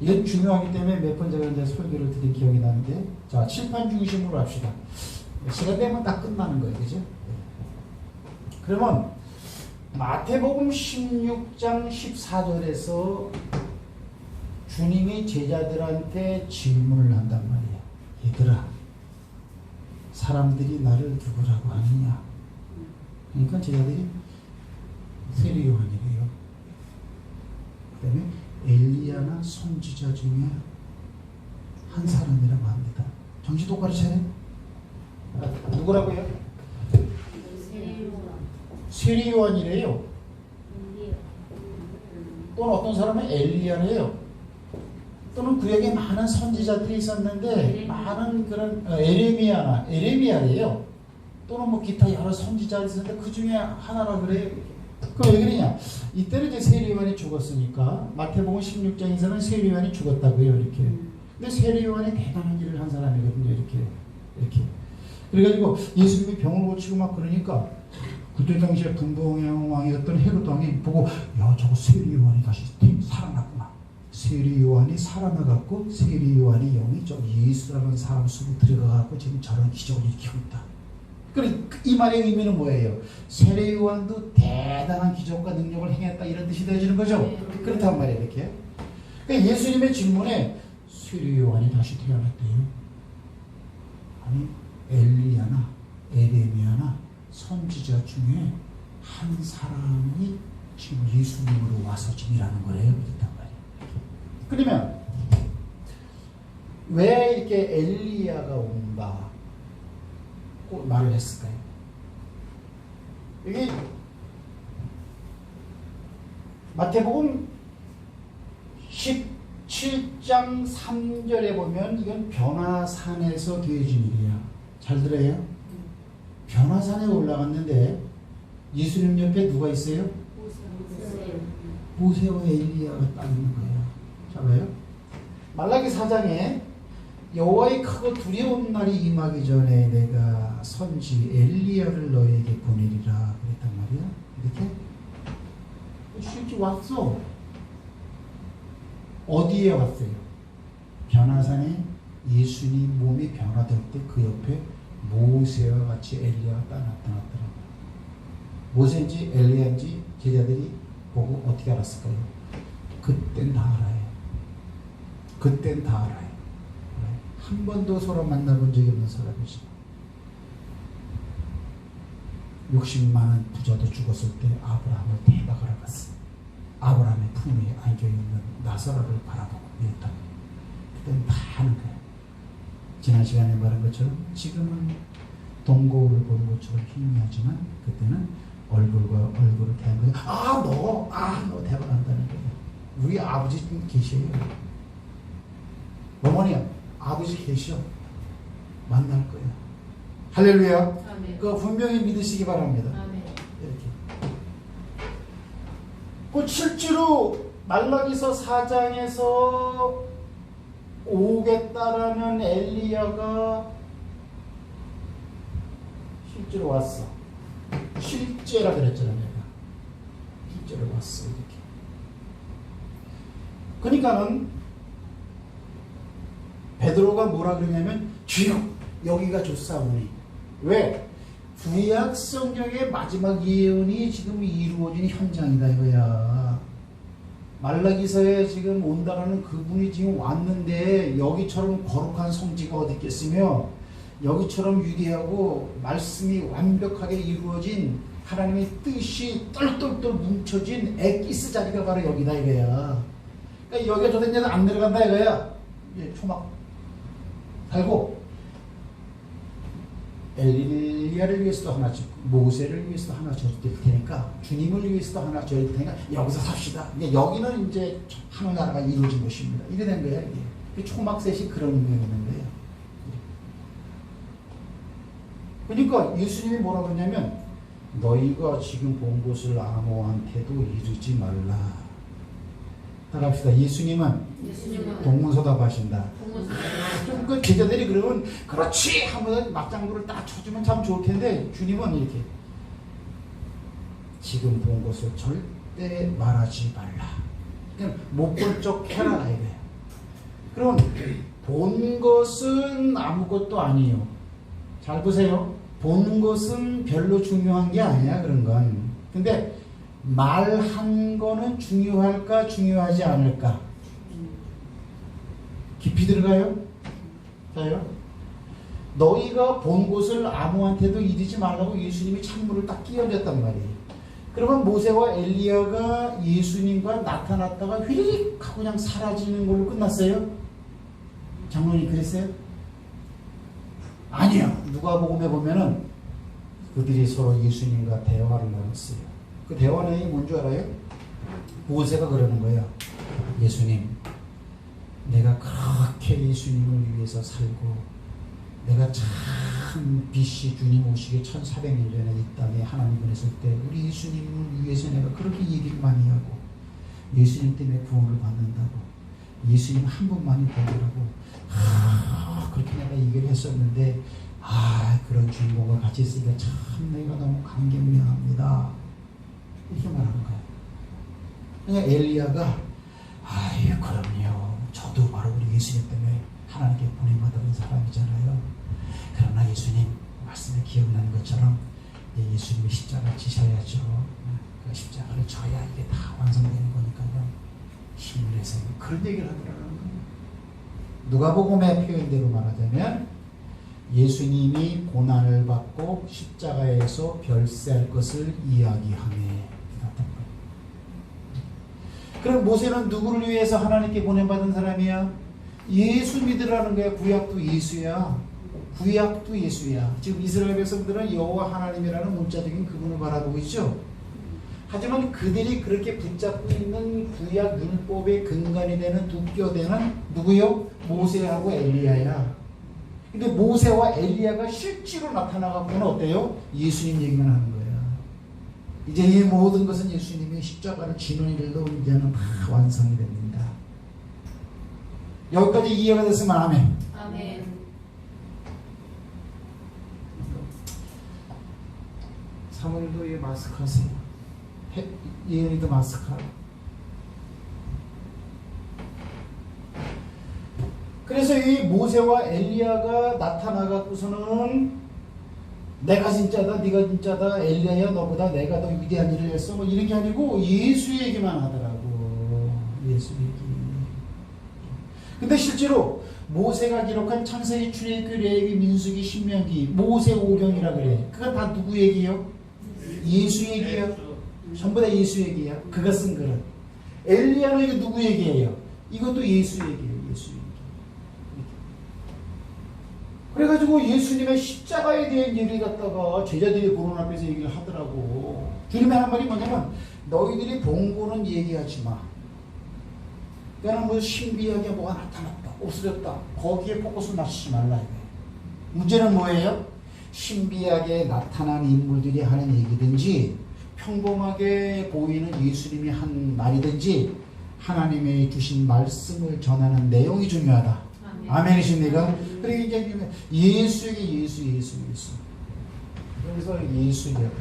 S1: 이건 중요하기 때문에 몇 번 제가 이제 설교를 드린 기억이 나는데, 자, 칠판 중심으로 합시다. 시간 되면 다 끝나는 거예요. 그죠? 그러면 마태복음 16장 14절에서 주님이 제자들한테 질문을 한단 말이야. 얘들아, 사람들이 나를 누구라고 하느냐? 그러니까 제자들이 세례 요한이래요. 그 다음에 엘리야나 선지자 중에 한 사람이라고 합니다. 정신 똑바로 차려. 누구라고요? 세례 요한이래요. 또는 어떤 사람은 엘리야래요. 또는 그에게 많은 선지자들이 있었는데 많은 그런 에레미야래요. 또는 뭐 기타 여러 선지자들이 있었는데 그 중에 하나라 그래요. 그럼 왜 그러냐? 이때는 이제 세례 요한이 죽었으니까 마태복음 16장에서는 세례 요한이 죽었다고요. 이렇게. 근데 세례 요한이 대단한 일을 한 사람이거든요. 이렇게. 그래가지고 예수님이 병을 고치고 막 그러니까 그때 당시에 분봉의 왕이었던 헤롯 왕이 보고, 야, 저거 세례 요한이 다시 살아났구나. 세례 요한이 살아나갖고 세례 요한이 영이 저 예수라는 사람 속에 들어가갖고 지금 저런 기적을 일으키고 있다. 그래, 이 말의 의미는 뭐예요? 세례 요한도 대단한 기적과 능력을 행했다, 이런 뜻이 되어지는 거죠. 그렇단 말이에요. 이렇게. 그러니까 예수님의 질문에 세례 요한이 다시 태어났대요. 아니, 엘리야나 에레미야나 선지자 중에 한 사람이 지금 예수님으로 와서 지금 일하는 거래요. 그렇단 말이에요. 그러면 왜 이렇게 엘리야가 온다 꼭 말을 했을까요? 여기 마태복음 17장 3절에 보면 이건 변화산에서 되어진 일이야. 잘 들어요? 변화산에 올라갔는데 예수님 옆에 누가 있어요? 모세와 엘리야가 딱 있는 거예요. 잘봐요. 말라기 4장에 여호와의 크고 두려운 날이 임하기 전에 내가 선지 엘리야를 너에게 보내리라 그랬단 말이야. 이렇게 실제 왔어. 어디에 왔어요? 변화산에 예수님 몸이 변화될 때 그 옆에 모세와 같이 엘리야가 딱 나타났더라고요. 모세인지 엘리야인지 제자들이 보고 어떻게 알았을까요? 그땐 다 알아요. 그땐 다 알아요. 한 번도 서로 만나본 적이 없는 사람이지. 60만원 부자도 죽었을 때 아브라함을 대박을 알았어. 아브라함의 품에 안겨있는 나사로를 바라보고 이랬다. 그때는 다 아는 거야. 지난 시간에 말한 것처럼 지금은 동거울을 보는 것처럼 희미하지만 그때는 얼굴과 얼굴을 대한 거야. 너 대박 난다는 거야. 우리 아버지 계셔요. 어머니야, 아버지 계셔. 만날 거야. 할렐루야.
S2: 아멘.
S1: 그거 분명히 믿으시기 바랍니다.
S2: 아멘.
S1: 이렇게. 그 실제로 말라기서 4장에서 오겠다라는 엘리야가 실제로 왔어. 실제라 그랬잖아, 내가. 실제로 왔어, 이렇게. 그러니까는 베드로가 뭐라 그러냐면, 주여, 여기가 좋사오니. 왜? 구약 성경의 마지막 예언이 지금 이루어진 현장이다 이거야. 말라기서에 지금 온다라는 그분이 지금 왔는데 여기처럼 거룩한 성지가 어디 있겠으며 여기처럼 위대하고 말씀이 완벽하게 이루어진 하나님의 뜻이 똘똘똘 뭉쳐진 엑기스 자리가 바로 여기다 이거야. 그러니까 여기가 도대체 안 내려간다 이거야. 초막 달고 엘리야를 위해서도 하나 짓고 모세를 위해서도 하나 줄 테니까 주님을 위해서도 하나 줄 테니까 여기서 삽시다. 여기는 이제 하나나라가 이루어진 것입니다. 이래 된 거야 이게. 초막셋이 그런 의미가 있는 거예요. 그러니까 예수님이 뭐라고 했냐면 너희가 지금 본 것을 아무한테도 이르지 말라. 따라합시다. 예수님은 동문서답하신다. 그 제자들이 그러면 그렇지 하면 막장구를 딱 쳐주면 참 좋을 텐데 주님은 이렇게 지금 본 것을 절대 말하지 말라. 그냥 못 볼 적 해라 이거예요. 그럼 본 것은 아무것도 아니에요. 잘 보세요. 본 것은 별로 중요한 게 아니야 그런 건. 근데 말한 거는 중요할까 중요하지 않을까? 깊이 들어가요? 자요. 너희가 본 것을 아무한테도 이르지 말라고 예수님이 찬물을 딱 끼얹었단 말이에요. 그러면 모세와 엘리야가 예수님과 나타났다가 휘리릭 하고 그냥 사라지는 걸로 끝났어요? 장로님 그랬어요? 아니요. 누가복음에 보면은 그들이 서로 예수님과 대화를 나눴어요. 그 대화 내용이 뭔 줄 알아요? 모세가 그러는 거예요. 예수님, 내가 그렇게 예수님을 위해서 살고 내가 참 BC 주님 오시기 1400년 전에 이 땅에 하나님 보냈을 때 우리 예수님을 위해서 내가 그렇게 얘기를 많이 하고 예수님 때문에 구원을 받는다고 예수님 한 분만이 보더라고 그렇게 내가 얘기를 했었는데 그런 주인공과 같이 있으니까 참 내가 너무 감격명합니다. 이렇게 말하는 거예요. 그러니까 엘리야가 그럼요. 저도 바로 우리 예수님 때문에 하나님께 보냄받은 사람이잖아요. 그러나 예수님 말씀에 기억나는 것처럼 예수님이 십자가 지셔야죠. 그 십자가를 져야 이게 다 완성되는 거니까요. 힘을 내서 그런 얘기를 하더라고요. 누가복음의 표현대로 말하자면 예수님이 고난을 받고 십자가에서 별세할 것을 이야기하네. 그럼 모세는 누구를 위해서 하나님께 보냄받은 사람이야? 예수 믿으라는 거야. 구약도 예수야. 구약도 예수야. 지금 이스라엘 백성들은 여호와 하나님이라는 문자적인 그분을 바라보고 있죠. 하지만 그들이 그렇게 붙잡고 있는 구약 율법의 근간이 되는 두 뼈대는 누구요? 모세하고 엘리야야. 근데 모세와 엘리야가 실제로 나타나갖고는 어때요? 예수님 얘기만 하는 거야. 이제 이 모든 것은 예수님이 십자가를 지는 일로 이제는 다 완성이 됩니다. 여기까지 이해가 됐으면 아멘.
S2: 아멘.
S1: 사모님도 이 마스크 하세요. 예은이도 마스크 하고. 그래서 이 모세와 엘리야가 나타나갖고서는 내가 진짜다, 네가 진짜다, 엘리야야 너보다 내가 더 위대한 일을 했어, 뭐 이런 게 아니고 예수 얘기만 하더라고. 예수 얘기. 근데 실제로 모세가 기록한 창세기, 출애굽기, 레위기, 민수기, 신명기, 모세오경이라 그래. 그건 다 누구 얘기예요? 예수 얘기야. 전부 다 예수 얘기야. 그가 쓴 글은. 엘리야는 이게 누구 얘기예요? 이것도 예수 얘기예요. 예수 얘기. 그래가지고 예수님의 십자가에 대한 얘기를 갖다가 제자들이 보는 앞에서 얘기를 하더라고. 주님의 한 말이 뭐냐면 너희들이 본 거는 얘기하지 마. 그러니까 뭐 신비하게 뭐가 나타났다, 없어졌다. 거기에 포커스를 맞추지 말라 이거예요. 문제는 뭐예요? 신비하게 나타난 인물들이 하는 얘기든지 평범하게 보이는 예수님이 한 말이든지 하나님의 주신 말씀을 전하는 내용이 중요하다. 아멘이십니까? 그러니까 이제 예수에게 예수. 그래서 예수냐고.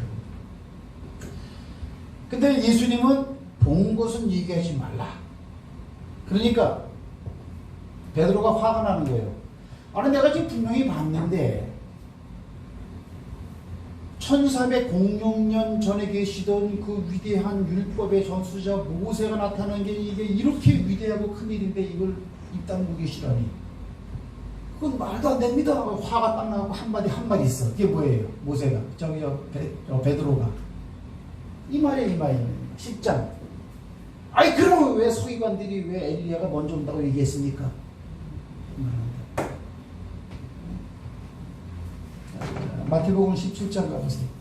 S1: 근데 예수님은 본 것은 얘기하지 말라. 그러니까 베드로가 화가 나는 거예요. 아니 내가 지금 분명히 봤는데 1406년 전에 계시던 그 위대한 율법의 전수자 모세가 나타난 게 이게 이렇게 위대하고 큰 일인데 이걸 입 다물고 계시다니. 그건 말도 안 됩니다. 화가 딱 나고 한마디 있어. 그게 뭐예요? 모세가 베드로가 이 말이에요. 이 말이에요. 10장. 아니 그러면 왜 서기관들이 왜 엘리야가 먼저 온다고 얘기했습니까? 마태복음 17장 가보세요.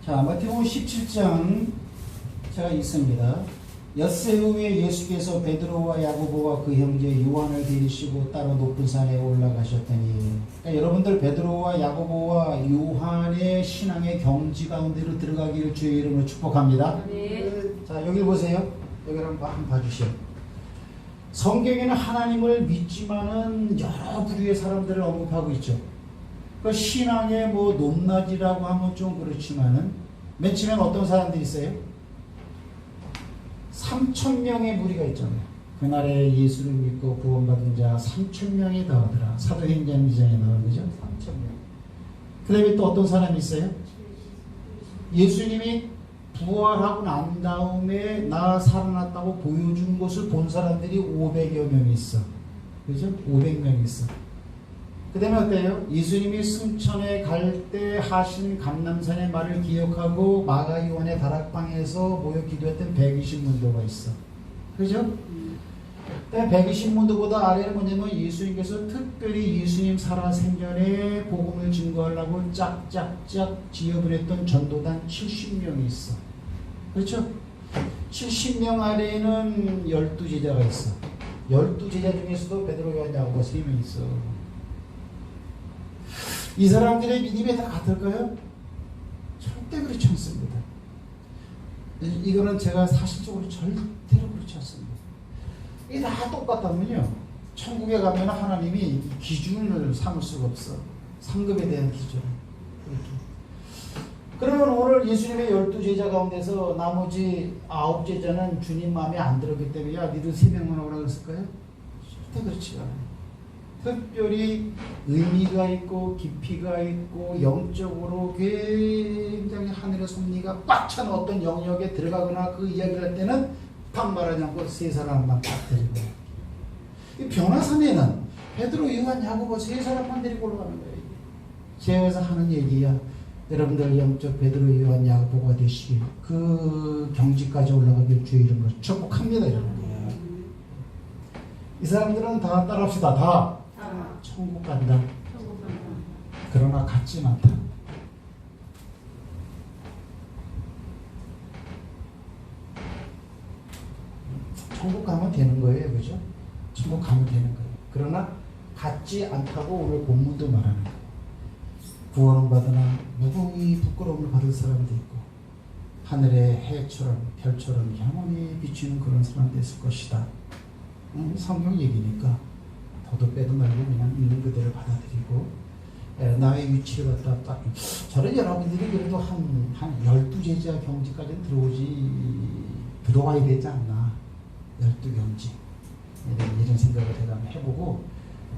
S1: 자, 마태복음 17장 제가 있습니다. 엿새 후에 예수께서 베드로와 야고보와 그 형제 요한을 데리시고 따로 높은 산에 올라가셨더니, 그러니까 여러분들 베드로와 야고보와 요한의 신앙의 경지 가운데로 들어가기를 주의 이름으로 축복합니다.
S2: 네.
S1: 자, 여기 보세요. 여기를 한번 봐주시오. 성경에는 하나님을 믿지만은 여러 부류의 사람들을 언급하고 있죠. 그 신앙의 뭐 높낮이라고 하면 좀 그렇지만은 맨 처음엔 어떤 사람들이 있어요? 3,000명의 무리가 있잖아요. 그날에 예수를 믿고 구원받은 자 3,000명이 더하더라. 사도행전 2장에 나오는 거죠. 3,000명. 그 다음에 또 어떤 사람이 있어요? 예수님이 부활하고 난 다음에 나 살아났다고 보여준 것을 본 사람들이 500여 명이 있어. 그죠? 500명이 있어. 그 다음에 어때요? 예수님이 승천에 갈 때 하신 감람산의 말을 기억하고 마가 요한의 다락방에서 모여 기도했던 120문도가 있어. 그죠? 120문도보다 아래는 뭐냐면 예수님께서 특별히 예수님 살아생전에 복음을 증거하려고 짝짝짝 지역을 했던 전도단 70명이 있어. 그렇죠? 70명 아래에는 12제자가 있어. 12제자 중에서도 베드로, 요한, 야고보 3명 있어. 이 사람들의 믿음이 다 같을까요? 절대 그렇지 않습니다. 이거는 제가 사실적으로 절대로 그렇지 않습니다. 이게 다 똑같다면요, 천국에 가면 하나님이 기준을 삼을 수가 없어. 상급에 대한 기준. 그러면 오늘 예수님의 12제자 가운데서 나머지 9제자는 주님 마음에 안 들었기 때문에 야 니들 3명만 오라고 했을까요? 절대 그렇지 않아요. 특별히 의미가 있고 깊이가 있고 영적으로 굉장히 하늘의 섭리가 꽉 찬 어떤 영역에 들어가거나 그 이야기를 할 때는 반말하지 않고 3사람만 딱 데리고. 이 변화산에는 베드로, 요한, 야고보 3사람만 데리고 올라가는 거예요. 제가 하는 얘기야. 여러분들 영적 베드로, 요한, 야고보가 되시길 그 경지까지 올라가길 주의 이름으로 축복합니다. 여러분. 이 사람들은 다 따라합시다. 다 천국 간다. 그러나 같진 않다. 천국 가면 되는 거예요. 그죠? 천국 가면 되는 거예요. 그러나 같지 않다고 오늘 본문도 말하는 거예요. 구원을 받으나 무궁히 부끄러움을 받을 사람도 있고 하늘의 해처럼 별처럼 영원히 비추는 그런 사람도 있을 것이다. 성경 얘기니까 더도 빼도 말고 그냥 있는 그대로 받아들이고 나의 위치를 갖다 딱 저는 여러분들이 그래도 한 12제자 경지까지는 들어와야 되지 않나. 12경지 이런 생각을 제가 한번 해보고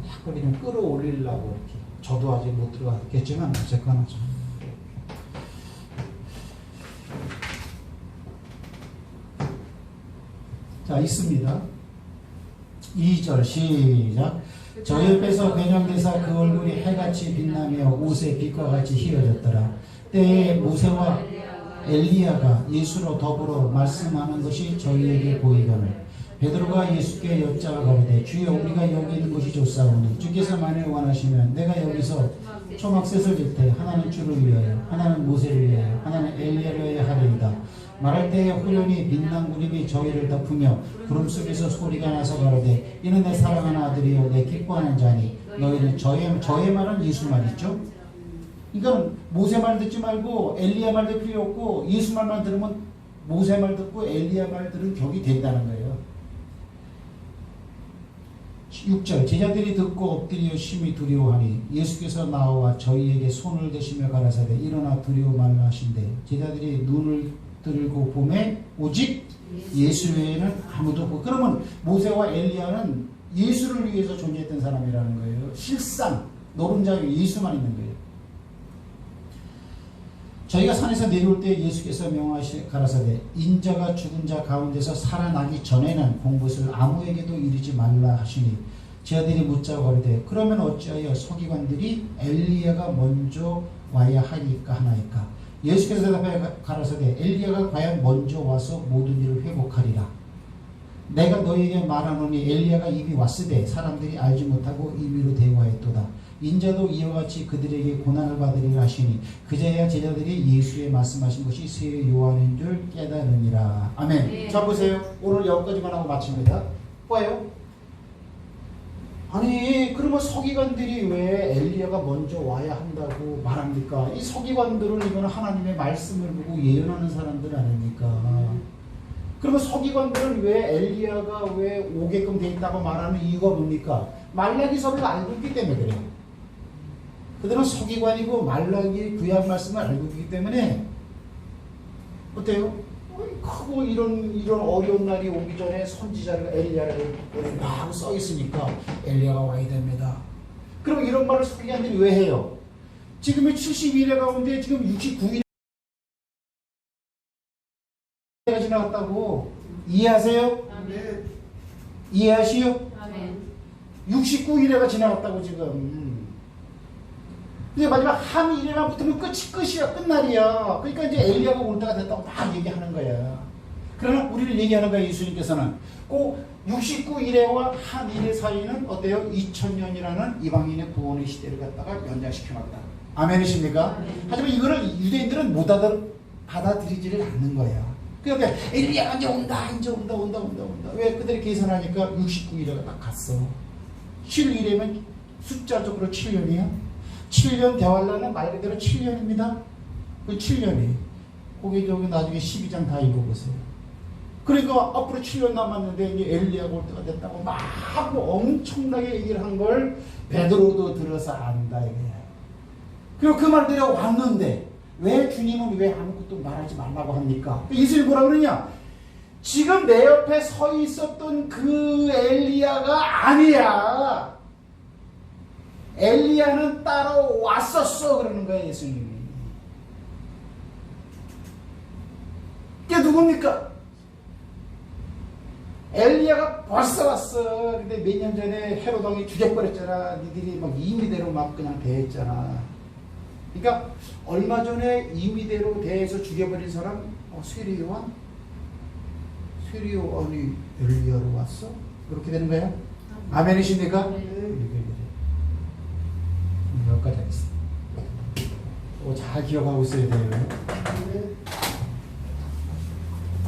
S1: 자꾸 그냥 끌어올리려고 이렇게. 저도 아직 못 들어갔겠지만 어쨌거나 좀. 자, 있습니다. 2절 시작. 저 옆에서 변형되사 그 얼굴이 해같이 빛나며 옷의 빛과 같이 희어졌더라. 때에 모세와 엘리야가 예수로 더불어 말씀하는 것이 저희에게 보이거늘 베드로가 예수께 여짜가 가로되 주여 우리가 여기 있는 것이 좋사오니 주께서 만일 원하시면 내가 여기서 초막셋을 질 때 하나는 주를 위하여 하나는 모세를 위하여 하나는 엘리야를 위하여 하리이다. 말할 때에 후련히 빛난 구름이 저희를 덮으며 구름 속에서 소리가 나서 가로되 이는 내 사랑하는 아들이요 내 기뻐하는 자니 너희는 저의 말은 예수 말이죠. 그러니까 모세 말 듣지 말고 엘리야 말 들 필요 없고 예수 말만 들으면 모세 말 듣고 엘리야 말 들은 격이 된다는 거예요. 6절 제자들이 듣고 엎드려 심히 두려워하니 예수께서 나와 저희에게 손을 대시며 가라사대 일어나 두려워 말라 하신대 제자들이 눈을 들고 보매 오직 예수 외에는 아무도 없고 그러면 모세와 엘리야는 예수를 위해서 존재했던 사람이라는 거예요. 실상 노른자 위에 예수만 있는 거예요. 저희가 산에서 내려올 때 예수께서 명하시 가라사대 인자가 죽은 자 가운데서 살아나기 전에는 본 것을 아무에게도 이르지 말라 하시니 저들이 묻자 거리되 그러면 어찌하여 서기관들이 엘리야가 먼저 와야 하니까 하나이까. 예수께서 대답하여 가라사대 엘리야가 과연 먼저 와서 모든 일을 회복하리라. 내가 너에게 말하노니 엘리야가 이미 왔으되 사람들이 알지 못하고 임의로 대화했도다. 인자도 이와 같이 그들에게 고난을 받으리라 하시니 그제야 제자들이 예수의 말씀하신 것이 새 요한인 줄 깨달으니라. 아멘.
S2: 네.
S1: 자 보세요. 오늘 여기까지만 하고 마칩니다. 뭐예요? 아니 그러면 서기관들이 왜 엘리야가 먼저 와야 한다고 말합니까? 이 서기관들은 이거는 하나님의 말씀을 보고 예언하는 사람들 아닙니까? 그러면 서기관들은 왜 엘리야가 왜 오게끔 돼 있다고 말하는 이유가 뭡니까? 말라기서를 알고 있기 때문에 그래요. 그들은 서기관이고 말라기 구약 말씀을 알고 있기 때문에 어때요? 크고 이런 어려운 날이 오기 전에 선지자를 엘리야를 막 써 있으니까 엘리야가 와야 됩니다. 그럼 이런 말을 서기관들이 왜 해요? 지금의 71회 가운데 지금 69일이 지나갔다고 이해하세요?
S2: 아멘.
S1: 이해하시오?
S2: 아멘.
S1: 69일회가 지나갔다고 지금. 이제 마지막 한 일회만 붙으면 끝이야. 끝날이야. 그러니까 이제 엘리야가 올 때가 됐다고 막 얘기하는 거야. 그러나 우리를 얘기하는 거야. 예수님께서는 꼭 69일회와 한 일회 사이는 어때요? 2000년이라는 이방인의 구원의 시대를 갖다가 연장시켜놨다. 아멘이십니까?
S2: 아멘.
S1: 하지만 이거를 유대인들은 못 받아들이지를 않는 거야. 그러니까 엘리야가 이제 온다. 왜 그들이 계산하니까 69일회가 딱 갔어. 7일이면 숫자적으로 7년이야. 7년 대환란은 말 그대로 7년입니다. 그 7년이. 거기 저기 나중에 12장 다 읽어보세요. 그러니까 앞으로 7년 남았는데 이제 엘리야가 올 때가 됐다고 막 엄청나게 얘기를 한 걸 베드로도 들어서 안다 이거야. 그리고 그 말대로 왔는데 왜 주님은 왜 아무것도 말하지 말라고 합니까? 예수님이 뭐라 그러냐? 지금 내 옆에 서 있었던 그 엘리야가 아니야. 엘리야는 따로 왔었어 그러는 거야 예수님이. 이게 누굽니까? 엘리야가 벌써 왔어. 근데 몇 년 전에 헤롯 왕이 죽여버렸잖아. 니들이 막 임의대로 막 그냥 대했잖아. 그러니까 얼마 전에 임의대로 대해서 죽여버린 사람 세리요한? 세리요한이 엘리야로 왔어? 그렇게 되는 거예요? 아멘이십니까? 여기까지 하겠습니다. 잘 기억하고 있어야 돼요.